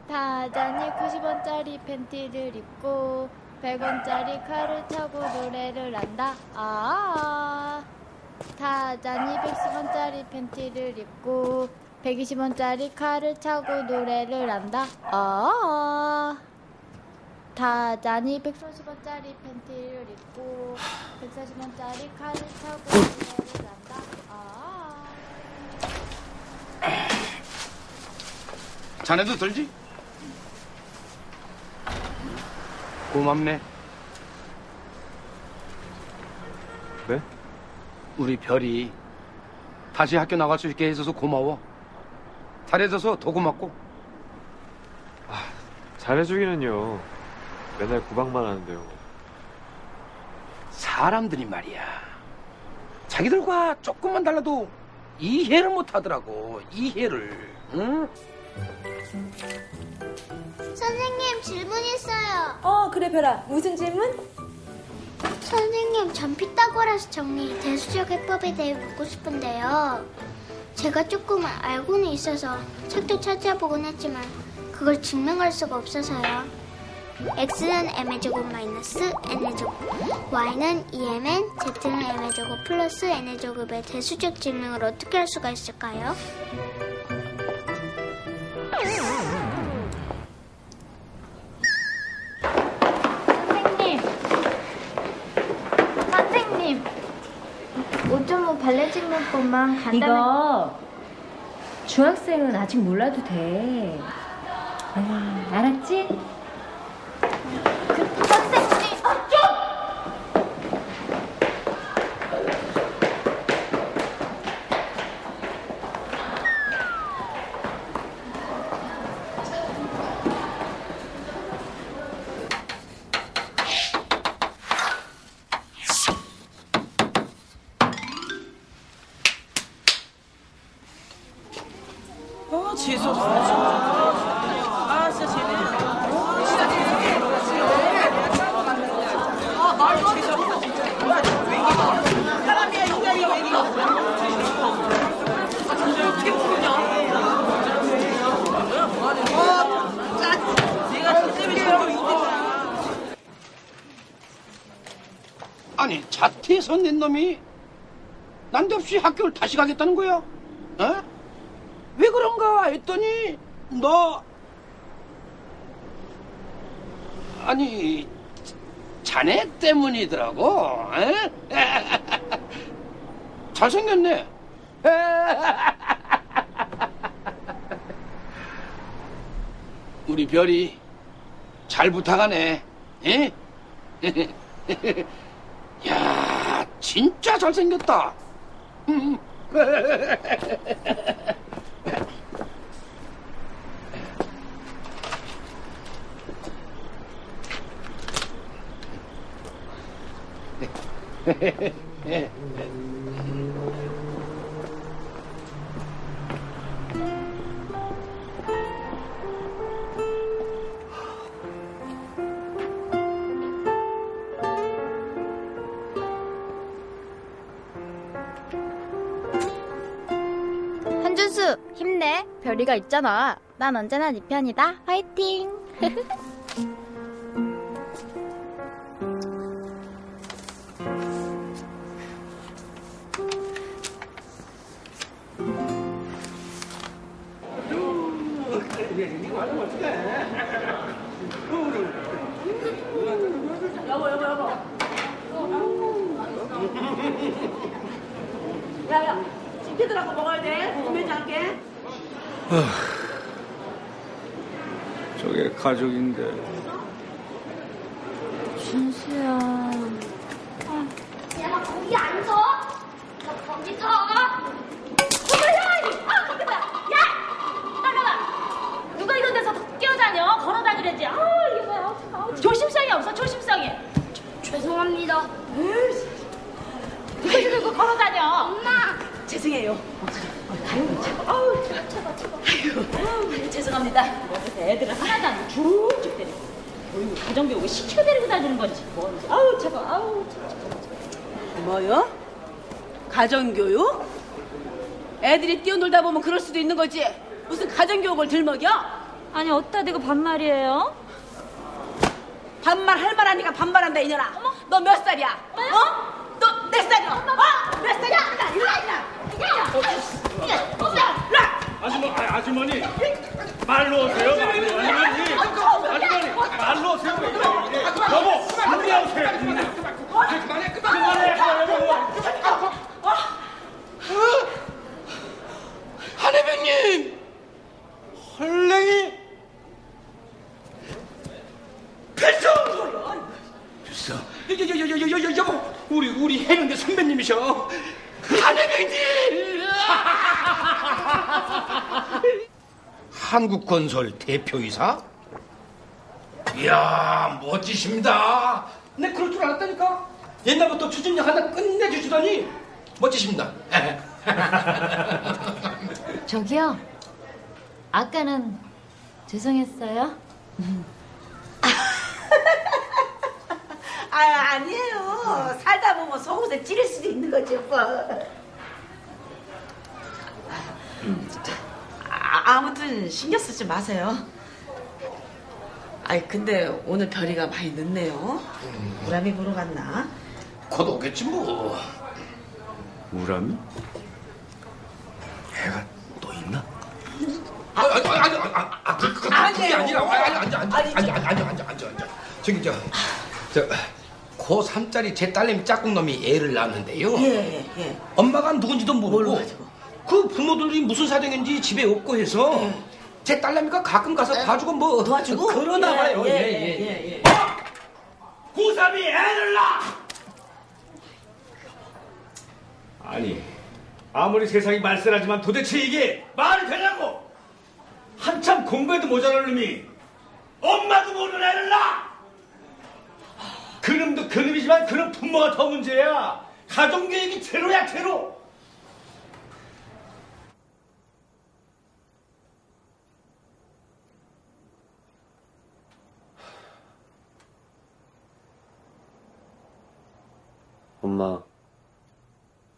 타잔이 90원짜리 팬티를 입고 100원짜리 칼을 차고 노래를 한다. 타잔이 110원짜리 팬티를 입고 120원짜리 칼을 차고 노래를 한다. 타잔이 140원짜리 팬티를 입고 140원짜리 칼을 차고 노래를 한다. 자네도 들지? 고맙네. 네? 우리 별이 다시 학교 나갈 수 있게 해줘서 고마워. 잘해줘서 더 고맙고. 잘해주기는요. 맨날 구박만 하는데요. 사람들이 말이야. 자기들과 조금만 달라도 이해를 못 하더라고. 이해를. 응? 선생님, 질문 있어요. 그래, 별아. 무슨 질문? 선생님, 전 피타고라스 정리 대수적 해법에 대해 묻고 싶은데요. 제가 조금 알고는 있어서 책도 찾아보곤 했지만 그걸 증명할 수가 없어서요. x는 m의 제곱 마이너스 n의 제곱, y는 2mn, z는 m의 제곱 플러스 n의 제곱의 대수적 증명을 어떻게 할 수가 있을까요? 선생님, 5.5 발레 증명법만 간단하게. 이거 중학생은 아직 몰라도 돼. 알았지? 선생님, 재수 없어. 진짜 쟤네. 말도 안 돼. 사람이야, 인간이야, 왜 이래. 어떻게 부르냐? 내가 저 때문에 저거 이때잖아. 아니, 자퇴선 낸 놈이 난데없이 학교를 다시 가겠다는 거야? 어? 왜 그런가 했더니 너 아니 자네 때문이더라고. 에? 잘생겼네. 우리 별이 잘 부탁하네. 에? 야, 진짜 잘생겼다. 한준수, 힘내. 별이가 있잖아. 난 언제나 네 편이다. 화이팅. 여보. 야, 시키더라고 먹어야 돼. 구매지 않게. 저게 가족인데. 준수야. 야, 너 거기 앉아. 너 거기 가요. 아우, 아유, 죄송합니다. 애들은 하나도 안 쭉쭉 때리고 가정교육을 시켜 데리고 다니는 건지 뭔지. 아우, 차가. 아우, 뭐요? 가정교육? 애들이 뛰어놀다 보면 그럴 수도 있는 거지. 무슨 가정교육을 들먹여? 아니 어디다 대고 반말이에요? 반말 할 만하니까 반말한다 이년아. 너 몇 살이야? 어? 너 몇 살이야? 어? 몇 살이야? 아주머니 말로 오세요. 아주머니 말로 오세요. 여보 준비해 오세요. 그만해. 한혜배님! 헐랭이! 필수! 여보, 우리 해병대 선배님이셔. 한혜배님! 한국건설 대표이사? 이야, 멋지십니다. 내 그럴 줄 알았다니까. 옛날부터 추진력 하나 끝내주시더니 멋지십니다. 저기요. 아까는 죄송했어요. 아니에요. 살다 보면 속옷에 찌를 수도 있는 거지, 오빠. 아무튼 신경 쓰지 마세요. 아이 근데 오늘 별이가 많이 늦네요. 우람이 보러 갔나? 곧 오겠지 뭐. 우람이? 애가 또 있나? 그게 아니라. 앉아. 저기 고3짜리 제 딸내미 짝꿍놈이 애를 낳았는데요. 예. 엄마가 누군지도 모르고 그 부모들이 무슨 사정인지 집에 없고 해서 제 딸내미가 가끔 가서 봐주고 뭐 도와주고 그러나 봐요. 예. 고3이 애를 낳아! 아니 아무리 세상이 말세라지만 도대체 이게 말이 되냐고. 한참 공부해도 모자랄 놈이 엄마도 모르는 애를 낳아. 그놈도 그놈이지만 그놈 부모가 더 문제야. 가정교육이 제로야 제로. 엄마,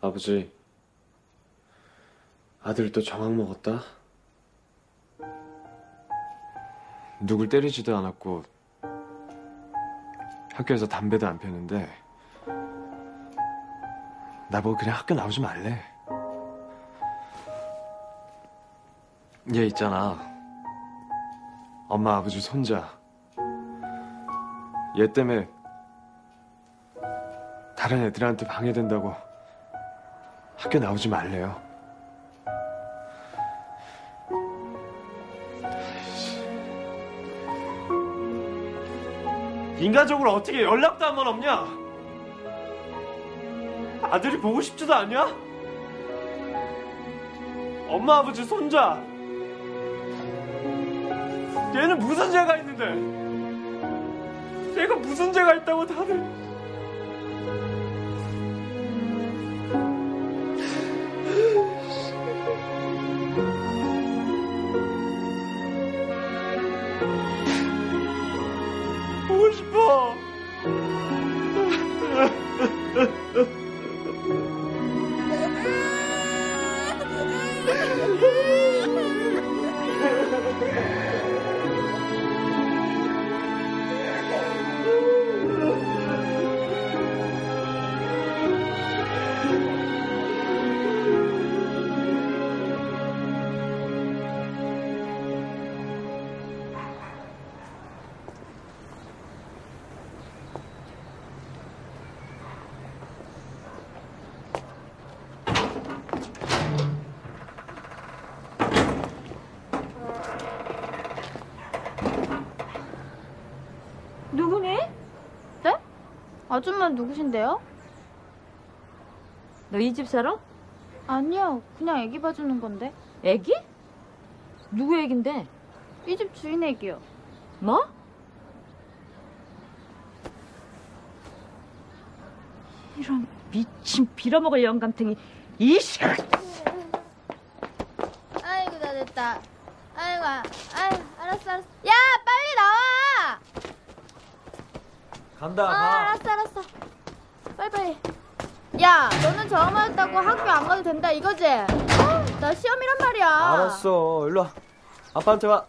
아버지, 아들 또 정황 먹었다? 누굴 때리지도 않았고 학교에서 담배도 안 폈는데 나보고 그냥 학교 나오지 말래. 얘 있잖아, 엄마 아버지 손자. 얘 때문에 다른 애들한테 방해된다고 학교 나오지 말래요. 인간적으로 어떻게 연락도 한 번 없냐? 아들이 보고 싶지도 않냐? 엄마 아버지 손자. 얘는 무슨 죄가 있는데? 얘가 무슨 죄가 있다고 다들. 보고 싶어. 누구니? 네? 아줌마는 누구신데요? 너 이 집 살아? 아니요, 그냥 애기 봐주는 건데. 애기? 누구 애긴데? 이 집 주인 애기요. 뭐? 이런 미친 빌어먹을 영감탱이. 이 새끼. 모르겠다. 아이고, 알았어. 야, 빨리 나와! 간다, 알았어. 빨리. 야, 너는 저거 맞았다고 학교 안 가도 된다, 이거지? 나 시험이란 말이야. 알았어. 일로 와. 아빠한테 와.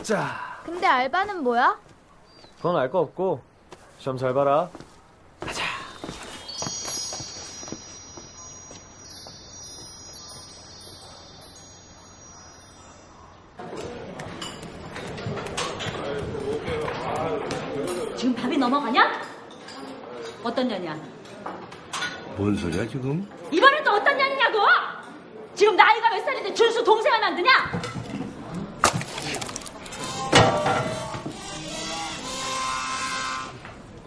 자. 근데 알바는 뭐야? 그건 알 거 없고 시험 잘 봐라. 지금 답이 넘어가냐? 어떤 년이야? 뭔 소리야 지금? 이번엔 또 어떤 년이냐고? 지금 나이가 몇 살인데 준수 동생을 만드냐?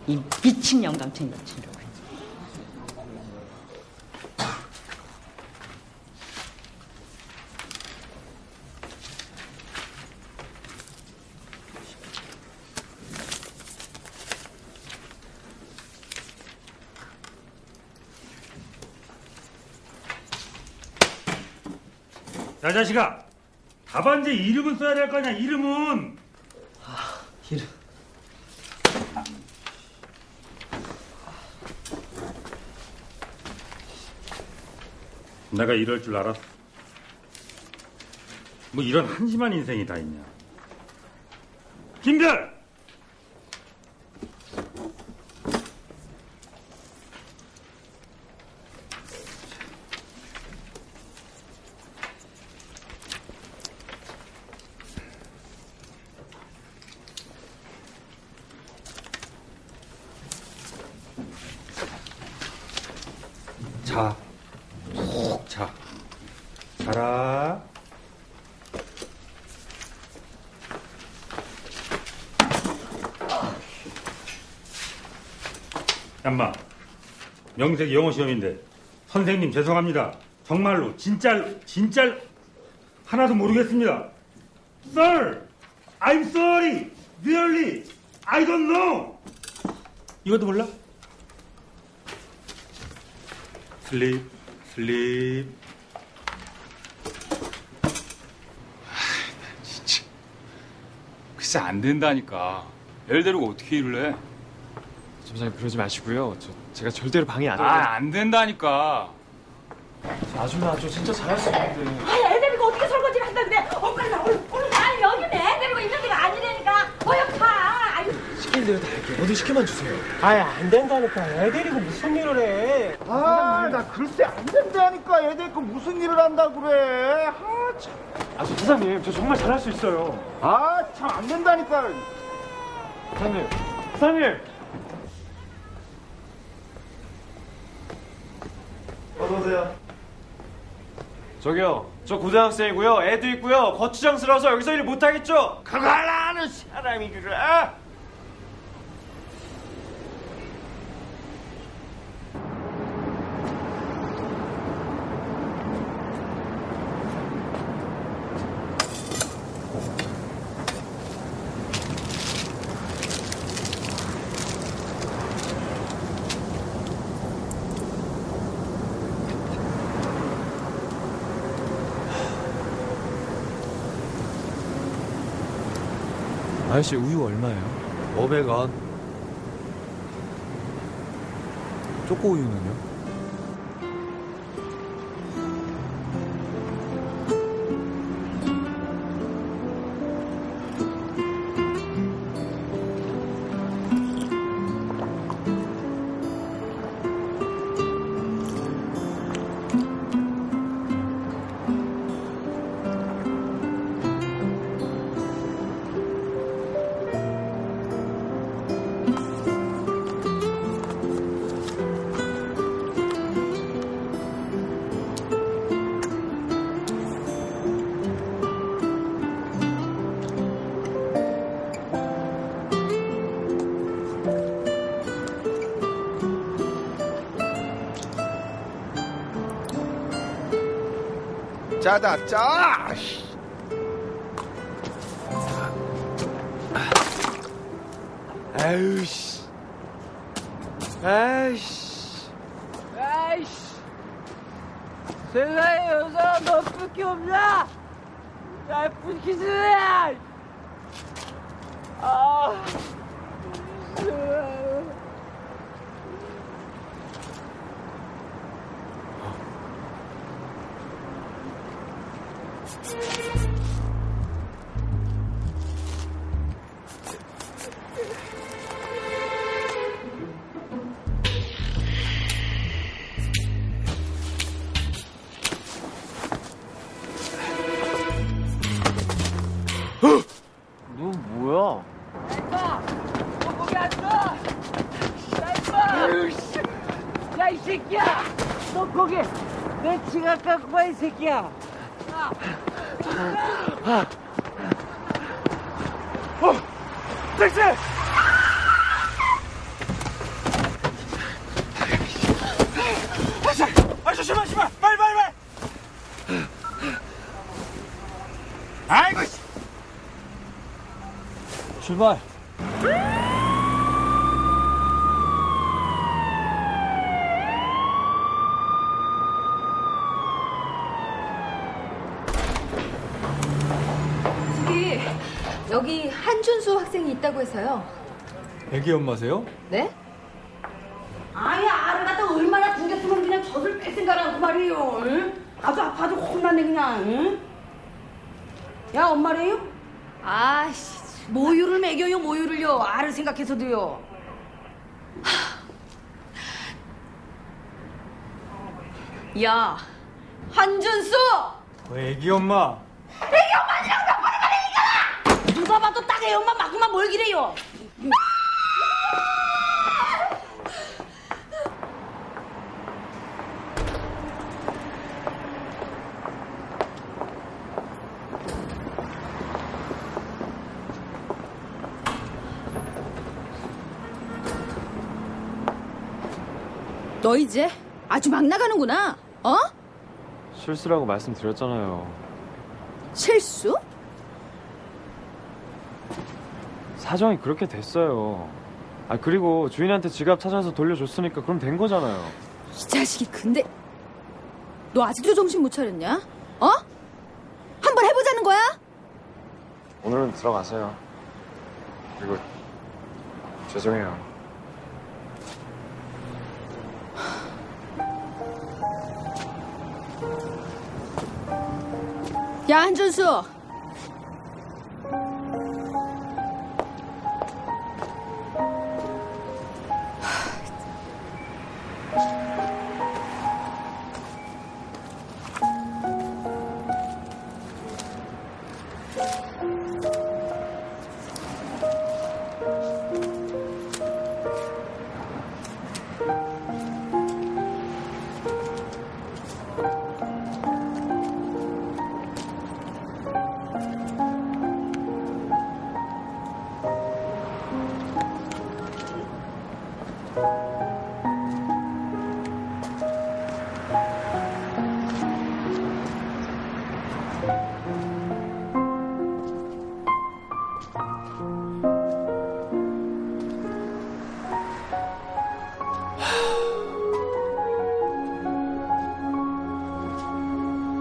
이 미친 영감탱이 같은 거. 야 자식아, 답안지에 이름은 써야 될 거 아니야. 이름은. 이름. 내가 이럴 줄 알았어. 뭐 이런 한심한 인생이 다 있냐. 김별! 자, 푹 자. 자라. 얌마, 명색 영어 시험인데 선생님 죄송합니다. 정말로 진짜 하나도 모르겠습니다. Sir, I'm sorry. Really, I don't know. 이것도 몰라? 슬립. 진짜. 글쎄 안 된다니까. 애를 데리고 어떻게 일을 해? 점장님 그러지 마시고요. 제가 절대로 방해 안 해요. 안 된다니까. 아줌마 저 진짜 잘할 수 있는데. 아야, 애 데리고 어떻게 설거지를 한다 그래? 빨리 나 얼른 나. 여기는 애 데리고 있는 데가 아니라니까. 가. 시키는 대로 다 할게요. 뭐든 시켜만 주세요. 안 된다니까. 애 데리고 무슨 일을 해? 나 글쎄 안 된다니까. 애 데리고 무슨 일을 한다 그래. 참. 사장님 저 정말 잘할 수 있어요. 참 안 된다니까. 사장님. 어서오세요. 저기요, 저 고등학생이고요. 애도 있고요. 거추장스러워서 여기서 일 못하겠죠? 그거 하는 사람이 그래. 아저씨 우유 얼마예요? 500원. 초코 우유는요? 짜다 짜. 아유씨. 세상에 여자가 너밖에 없냐? 야, 불키즈야! 아. 너 뭐야? 너 거기 앉아! 야, 이 새끼야! 너 거기 내 지갑 갖고 와, 이 새끼야! 택시! 조심해, 빨리! 아이고, 씨! 출발. 저기 여기 한준수 학생이 있다고 해서요. 애기 엄마세요? 네? 아야, 알을 갖다 얼마나 굶겼으면 그냥 젖을 뺐은가라고 말이에요. 응? 아주 아파도 혼나네 그냥. 응? 야, 엄마래요? 아씨, 모유를 먹여요, 모유를요. 알을 생각해서도요. 야, 한준수! 애기 엄마. 애기 엄마니라고 몇 번을 말하니까! 누가 봐도 딱 애 엄마 맞고만 뭘 기래요. 너 이제 아주 막 나가는구나. 어? 실수라고 말씀드렸잖아요. 실수? 사정이 그렇게 됐어요. 아, 그리고 주인한테 지갑 찾아서 돌려줬으니까 그럼 된 거잖아요. 이 자식이 근데 너 아직도 정신 못 차렸냐? 어? 한번 해보자는 거야? 오늘은 들어가세요. 그리고 죄송해요. 야, 한준수.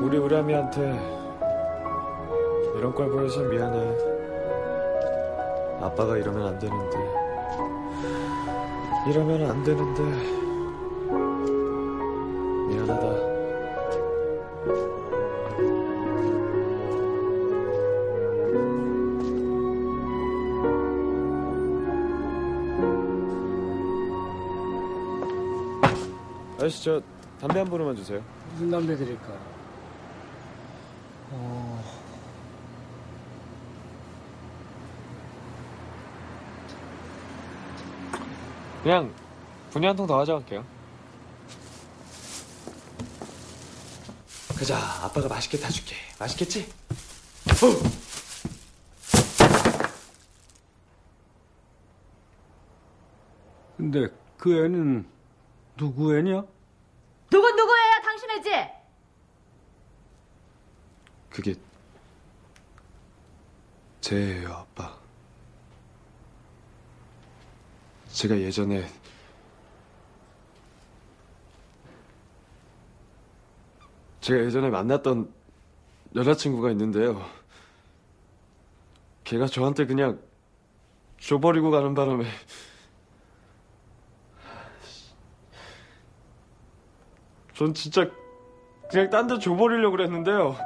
우리 우람이한테 이런 걸 보여서 미안해. 아빠가 이러면 안 되는데. 이러면 안 되는데. 미안하다. 아저씨, 저 담배 한 보루만 주세요. 무슨 담배 드릴까? 그냥 분유 한 통 더 가져갈게요. 가자, 아빠가 맛있게 타줄게. 맛있겠지? 근데 그 애는 누구 애냐? 누구예요? 당신 애지? 그게 제 애예요, 아빠. 제가 예전에 만났던 여자친구가 있는데요. 걔가 저한테 그냥 줘버리고 가는 바람에 전 진짜 그냥 딴 데 줘버리려고 그랬는데요.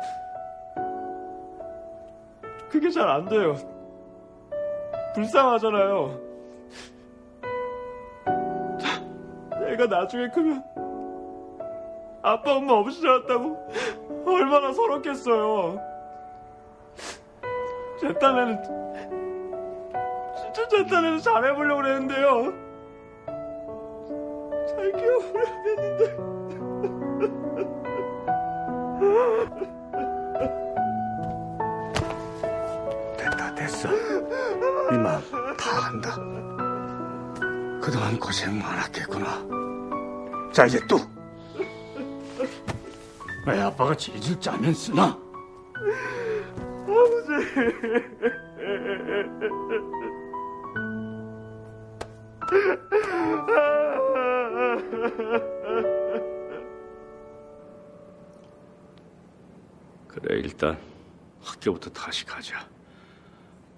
그게 잘 안 돼요. 불쌍하잖아요. 애가 나중에 크면 아빠 엄마 없이 자랐다고 얼마나 서럽겠어요. 제 딴에는 진짜 제 딴에는 잘해보려고 그랬는데요. 잘 키워보려고 됐어. 네 마음 다 안다. 그동안 고생 많았겠구나. 자, 이제 또. 애 아빠가 질질 짜면 쓰나? 그래, 일단 학교부터 다시 가자.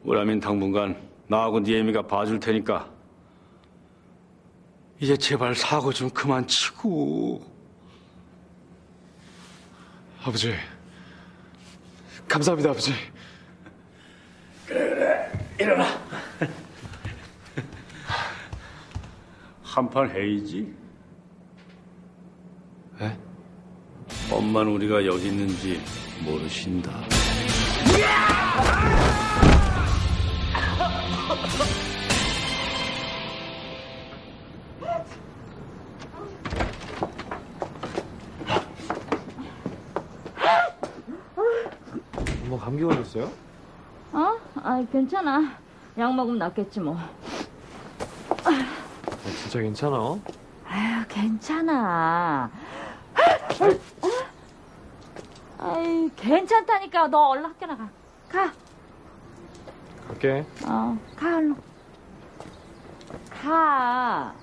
우라민 당분간 나하고 네 애미가 봐줄 테니까 이제 제발 사고 좀 그만 치고. 아버지, 감사합니다, 아버지. 그래, 일어나. 한판 해이지? 에? 엄마는 우리가 여기 있는지 모르신다. 엄마 감기 걸렸어요? 어? 아, 괜찮아. 약 먹으면 낫겠지 뭐. 진짜 괜찮아? 아유, 괜찮아. 아이, 괜찮다니까. 너 얼른 학교 나가. 가. 갈게. 가, 얼른. 가.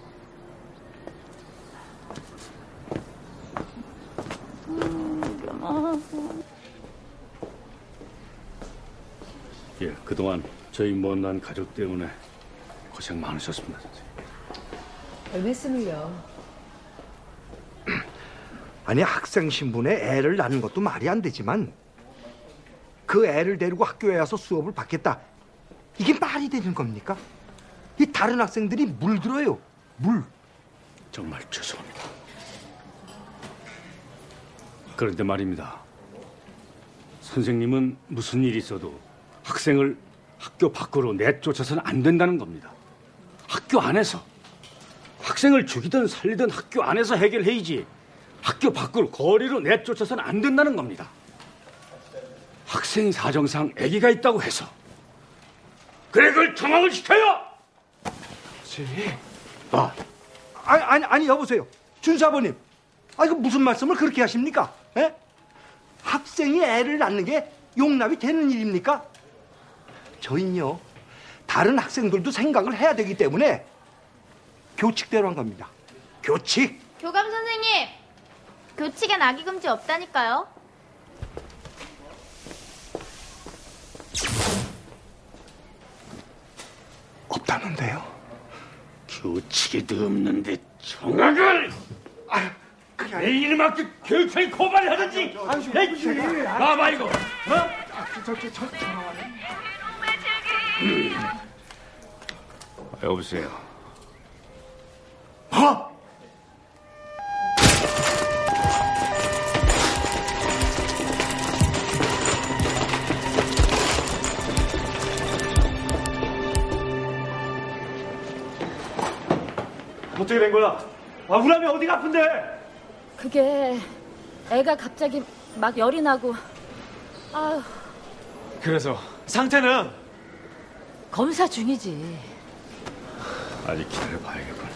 예, 그동안 저희 못난 가족 때문에 고생 많으셨습니다, 선생님. 별 말씀을요. 아니, 학생 신분에 애를 낳는 것도 말이 안 되지만 그 애를 데리고 학교에 와서 수업을 받겠다. 이게 말이 되는 겁니까? 이 다른 학생들이 물들어요. 물. 정말 죄송합니다. 그런데 말입니다. 선생님은 무슨 일이 있어도 학생을 학교 밖으로 내쫓아서는 안 된다는 겁니다. 학교 안에서 학생을 죽이든 살리든 학교 안에서 해결해야지 학교 밖으로 거리로 내쫓아서는 안 된다는 겁니다. 학생이 사정상 아기가 있다고 해서 그래, 그걸 정황을 시켜요. 아니 여보세요, 준수 아버님. 이거 무슨 말씀을 그렇게 하십니까? 에? 학생이 애를 낳는 게 용납이 되는 일입니까? 저희는요, 다른 학생들도 생각을 해야 되기 때문에 교칙대로 한 겁니다. 교칙. 교감 선생님, 교칙엔 아기 금지 없다니까요. 없다는데요? 교칙에도 없는데 정학을! 내 이름학교 교육청에 고발을 하든지! 봐봐 이거! 여보세요. 어떻게 된 거야? 우람이 어디가 아픈데? 그게 애가 갑자기 막 열이 나고. 아유. 그래서 상태는? 검사 중이지. 아직 기다려봐야겠군.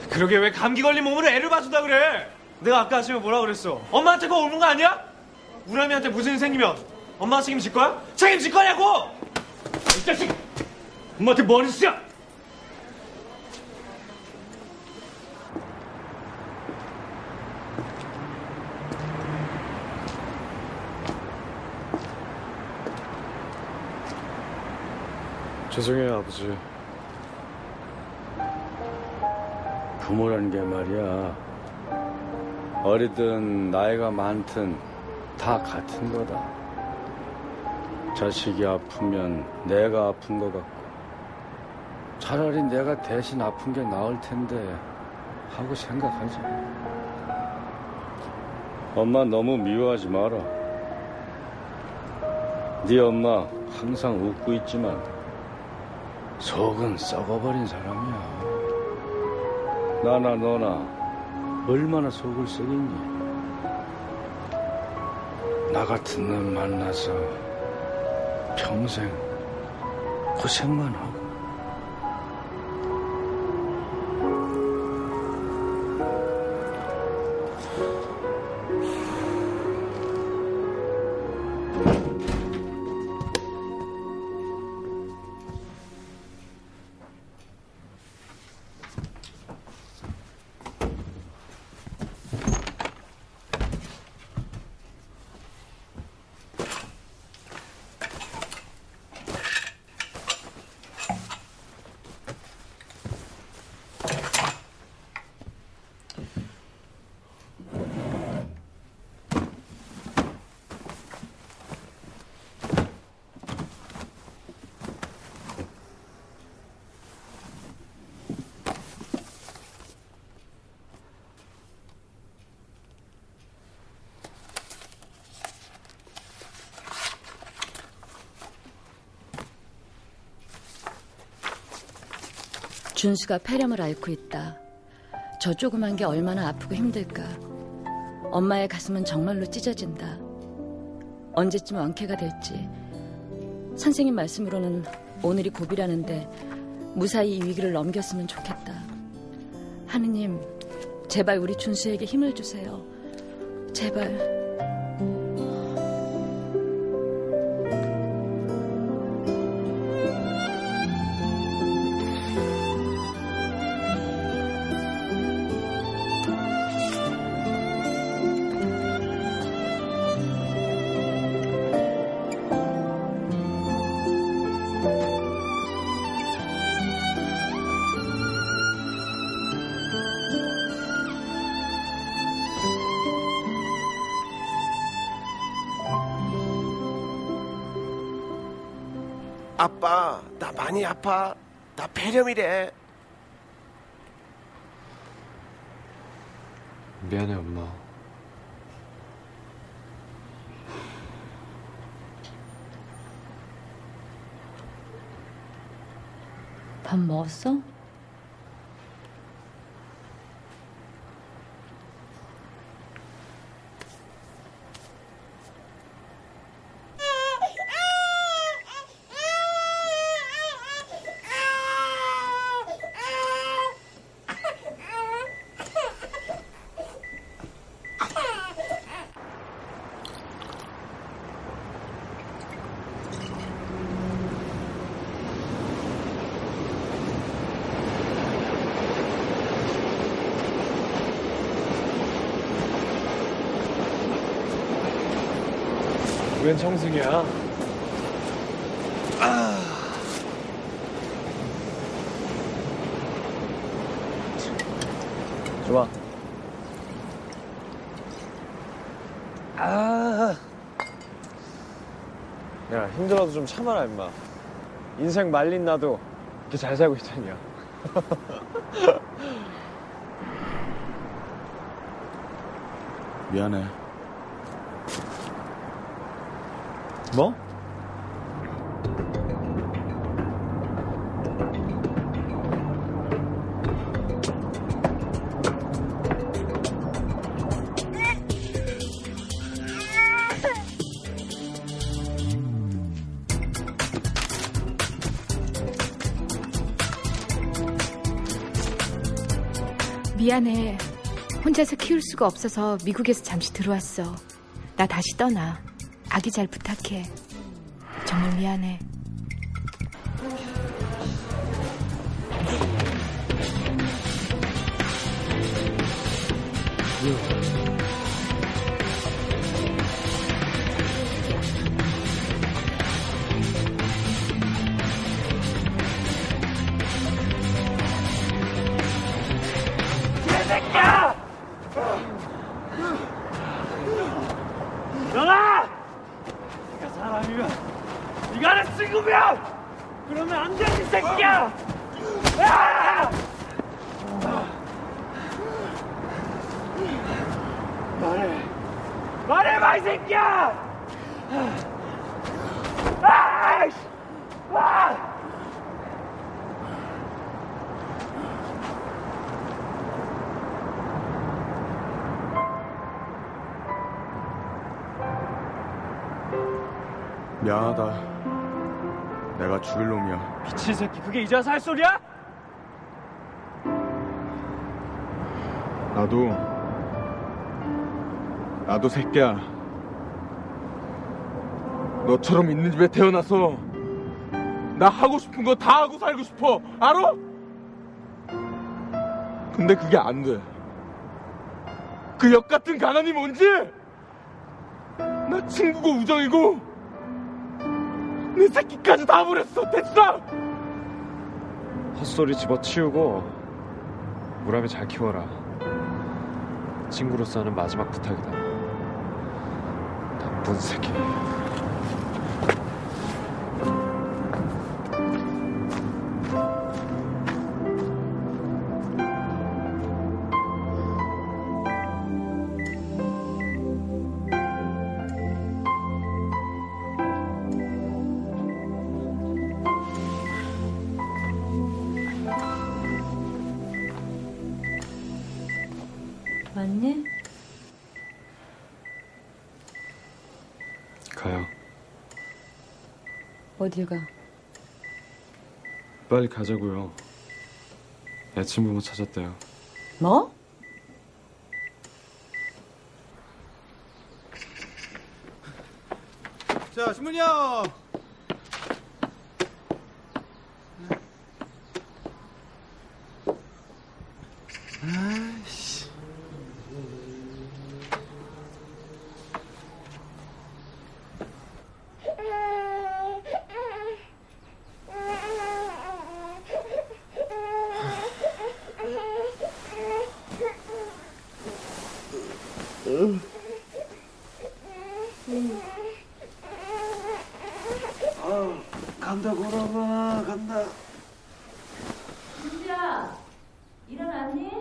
그러게 왜 감기 걸린 몸으로 애를 봐준다 그래? 내가 아까 아침에 뭐라 그랬어? 엄마한테 그거 옮은 거 아니야? 우람이한테 무슨 일 생기면 엄마가 책임질 거야? 책임질 거냐고! 이 자식! 엄마한테 뭐 했어? 죄송해요, 아버지. 부모라는 게 말이야. 어리든 나이가 많든 다 같은 거다. 자식이 아프면 내가 아픈 것 같고 차라리 내가 대신 아픈 게 나을 텐데 하고 생각하지. 엄마 너무 미워하지 마라. 네 엄마 항상 웃고 있지만 속은 썩어버린 사람이야. 나나 너나 얼마나 속을 썩였니? 나 같은 놈 만나서 평생 고생만 하고. 준수가 폐렴을 앓고 있다. 저 조그만 게 얼마나 아프고 힘들까. 엄마의 가슴은 정말로 찢어진다. 언제쯤 완쾌가 될지. 선생님 말씀으로는 오늘이 고비라는데 무사히 이 위기를 넘겼으면 좋겠다. 하느님, 제발 우리 준수에게 힘을 주세요. 제발. 아빠, 나 많이 아파. 나 폐렴이래. 미안해, 엄마. 밥 먹었어? 웬 청승이야? 좋아. 야, 힘들어도 좀 참아라, 임마. 인생 말린 나도 이렇게 잘 살고 있다니야. 미안해. 뭐? 미안해. 혼자서 키울 수가 없어서 미국에서 잠시 들어왔어. 나 다시 떠나. 아기 잘 부탁해. 정말 미안해. 일어나! 네가 사람이면, 네가 내 친구면, 그러면 안 돼, 이 새끼야! 아! 말해봐, 이 새끼야! 아이씨! 아! 미안하다. 내가 죽일 놈이야. 미친 새끼, 그게 이제 와서 할 소리야? 나도 새끼야. 너처럼 있는 집에 태어나서 나 하고 싶은 거 다 하고 살고 싶어. 알아? 근데 그게 안 돼. 그 역 같은 가난이 뭔지? 나 친구고 우정이고 내 새끼까지 다 버렸어. 됐어? 헛소리 집어치우고 무람이 잘 키워라. 친구로서 하는 마지막 부탁이다. 나쁜 새끼. 왔니? 가요. 어딜 가? 빨리 가자고요. 애친부모 찾았대요. 뭐? 자, 신문이요. 아이씨. 간다 보라봐 간다. 준수야, 일어났니?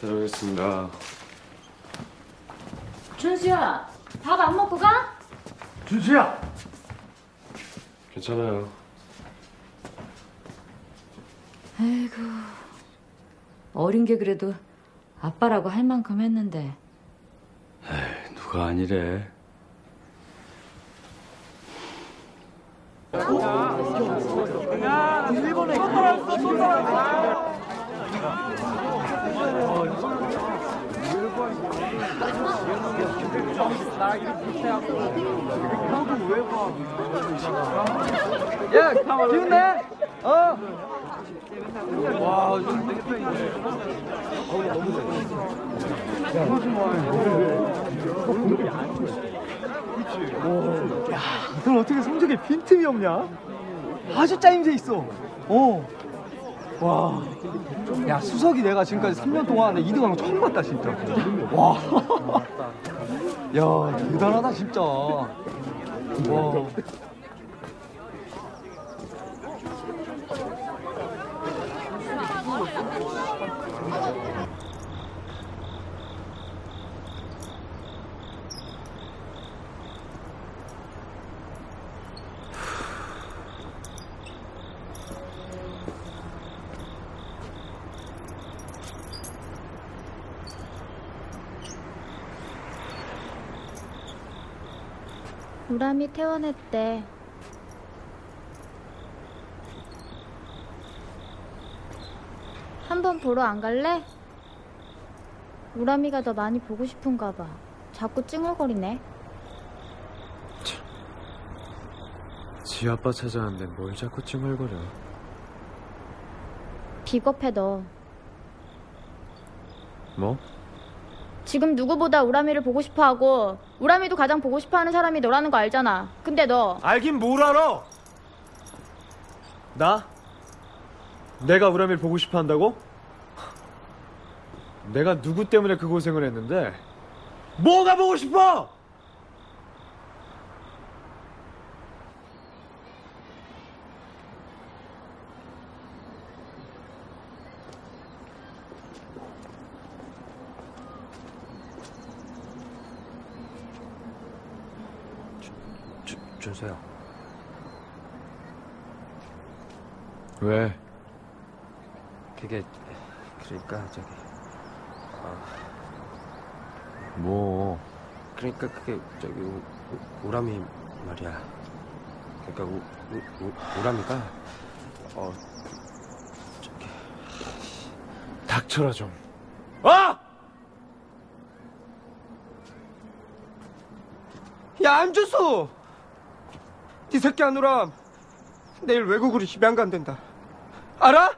들어가겠습니다. 준수야, 밥 안 먹고 가? 준수야! 괜찮아요. 아이고, 어린 게 그래도 아빠라고 할 만큼 했는데. 에이, 누가 아니래. 일본에 또 돌아왔어, 또 돌아왔어. 야, 기운내? 어? 와, 이거 야, 넌 어떻게 성적에 빈틈이 없냐? 아주 짜임새 있어. 와. 야, 수석이 내가 지금까지 3년 동안 2등한 거 처음 봤다, 진짜. 와. 야, 대단하다, 진짜. 와. 우람이 퇴원했대. 한번 보러 안 갈래? 우람이가 너 많이 보고 싶은가 봐. 자꾸 찡얼거리네. 지 아빠 찾아왔는데 뭘 자꾸 찡얼거려. 비겁해 너. 뭐? 지금 누구보다 우람이를 보고 싶어하고 우람이도 가장 보고 싶어하는 사람이 너라는 거 알잖아. 근데 너 알긴 뭘 알아? 나? 내가 우람이를 보고 싶어 한다고? 내가 누구 때문에 그 고생을 했는데 뭐가 보고 싶어? 주세요. 왜? 그게 그러니까 저기 뭐? 그러니까 그게 저기 우람이 말이야. 그러니까 우람이가 저기 닥쳐라 좀. 아! 야, 안주수! 네 새끼 아누람 내일 외국으로 입양 간댄다. 알아?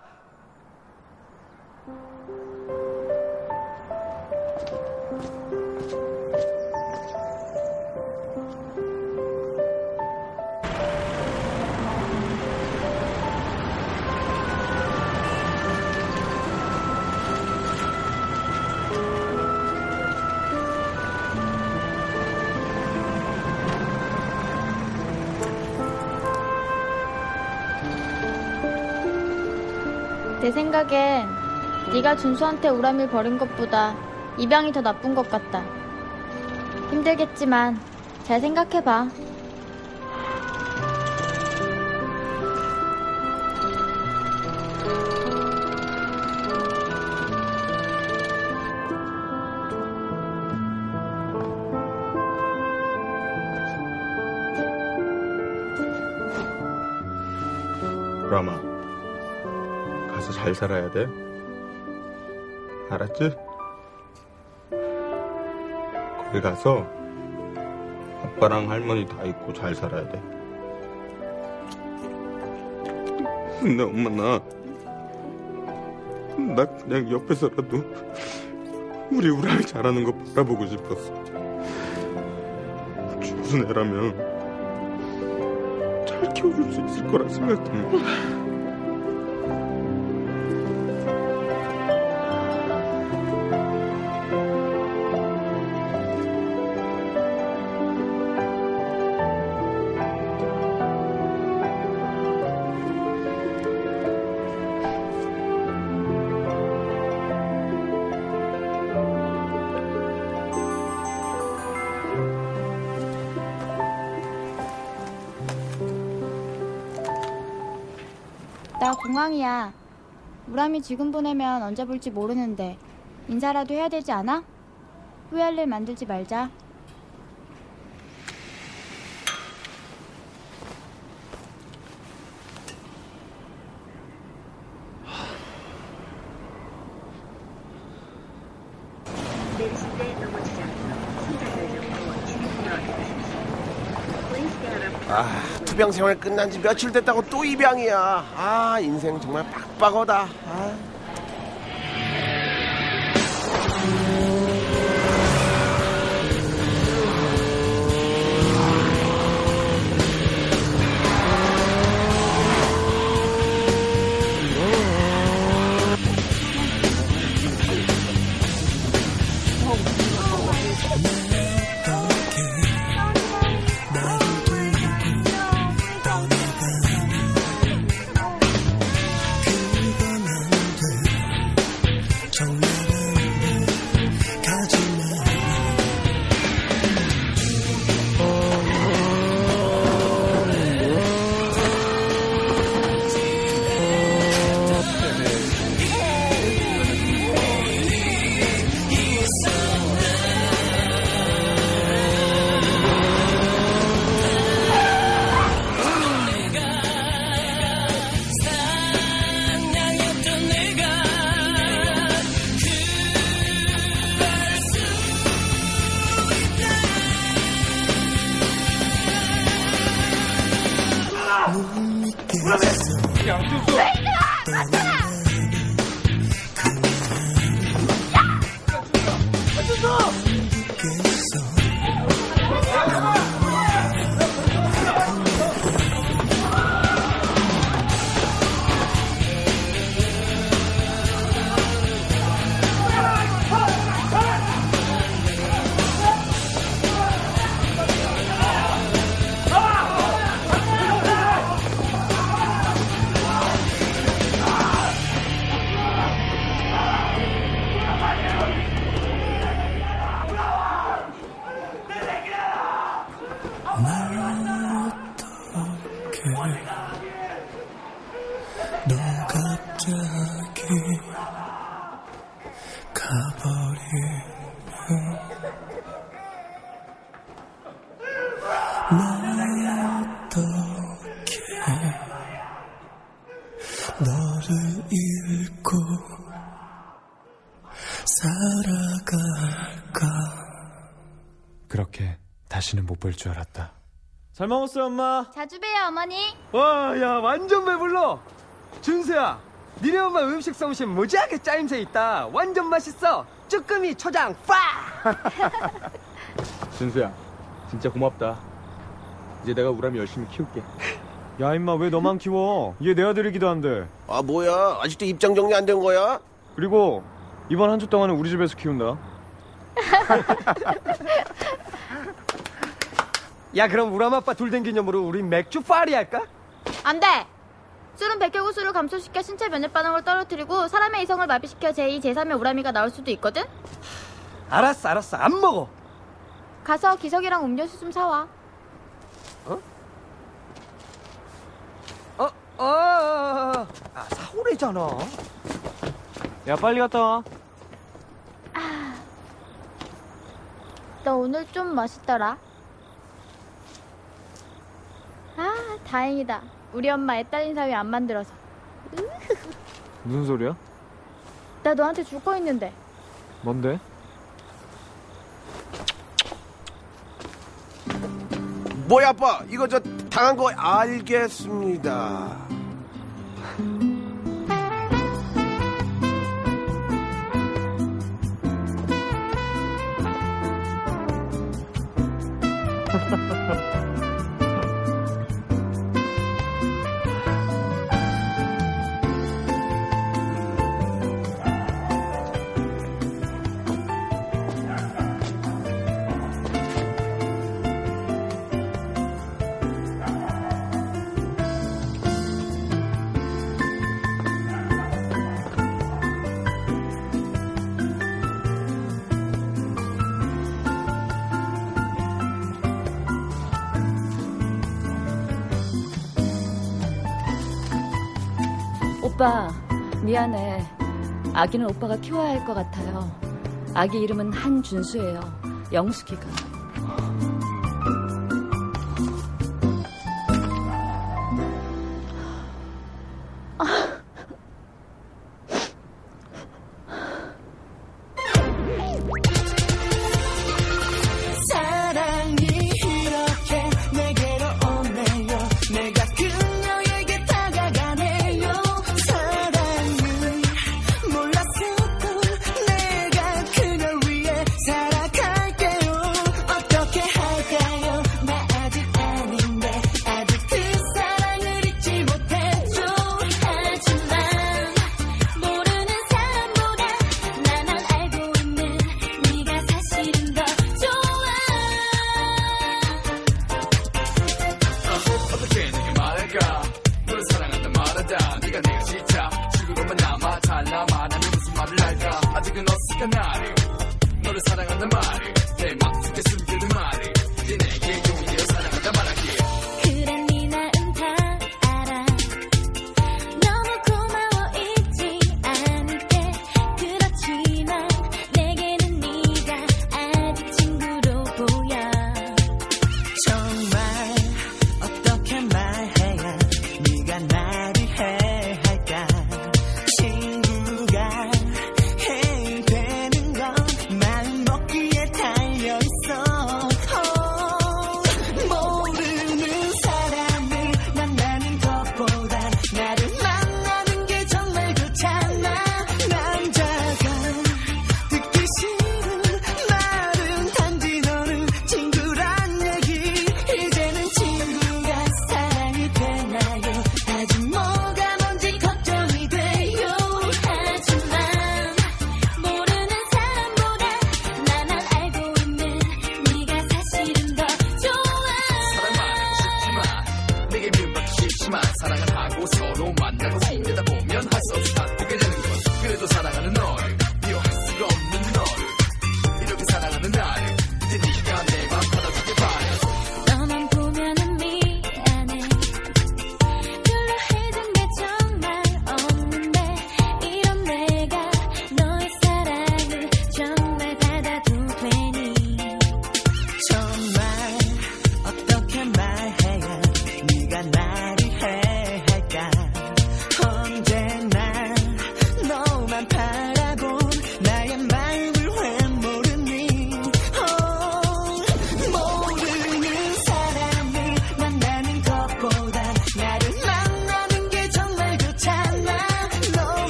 내 생각엔 네가 준수한테 우람이를 버린 것보다 입양이 더 나쁜 것 같다. 힘들겠지만 잘 생각해봐. 우람아, 가서 잘 살아야 돼. 알았지? 거기 가서 아빠랑 할머니 다 있고 잘 살아야 돼. 근데 엄마 나 그냥 옆에서라도 우리 우람이 잘하는 거 바라보고 싶었어. 무슨 애라면 잘 키워줄 수 있을 거라 생각했는데. 나 공항이야. 우람이 지금 보내면 언제 볼지 모르는데 인사라도 해야 되지 않아? 후회할 일 만들지 말자. 아, 투병 생활 끝난 지 며칠 됐다고 또 입양이야. 아, 인생 정말 빡빡하다. 아. 너 갑자기 가버리면 나 어떻게 너를 잃고 살아갈까. 그렇게 다시는 못 볼 줄 알았다. 잘 먹었어요, 엄마. 자주 봬요, 어머니. 와, 야, 완전 배불러. 준수야, 니네 엄마 음식 솜씨 무지하게 짜임새 있다. 완전 맛있어. 쭈꾸미 초장 빠. 준수야, 진짜 고맙다. 이제 내가 우람이 열심히 키울게. 야, 임마, 왜 너만 키워? 얘 내 아들이기도 한데. 아, 뭐야? 아직도 입장 정리 안 된 거야? 그리고 이번 한 주 동안은 우리 집에서 키운다. 야, 그럼 우람 아빠 둘된 기념으로 우리 맥주 파리 할까? 안 돼! 술은 백혈구수를 감소시켜 신체 면역 반응을 떨어뜨리고 사람의 이성을 마비시켜 제2, 제3의 우람이가 나올 수도 있거든? 알았어, 안 먹어. 가서 기석이랑 음료수 좀 사와. 사오래잖아. 야, 빨리 갔다 와. 너 오늘 좀 멋있더라. 아, 다행이다. 우리 엄마 애 딸린 사위 안 만들어서. 무슨 소리야? 나 너한테 줄 거 있는데. 뭔데? 뭐야, 아빠? 이거 저 당한 거 알겠습니다. 오빠, 미안해. 아기는 오빠가 키워야 할 것 같아요. 아기 이름은 한준수예요. 영숙이가. 사랑이 이렇게 내게로 오네요. 내가 그녀에게 다가가네요. 사랑을 몰랐어도 내가 그녀 위해 살아갈게요. 어떻게 할까요? 나 아직 아닌데 아직 그 사랑을 잊지 못했죠. 하지만 모르는 사람보다 나만 알고 있는 네가 사실은 더 좋아. 어떻게 내게 말할까? 널 사랑한다 말하다 네가 내가 진짜 친구로만 남아 달라 말하면 무슨 말을 할까? 아직은 어색한 나를 너를 사랑한다 말을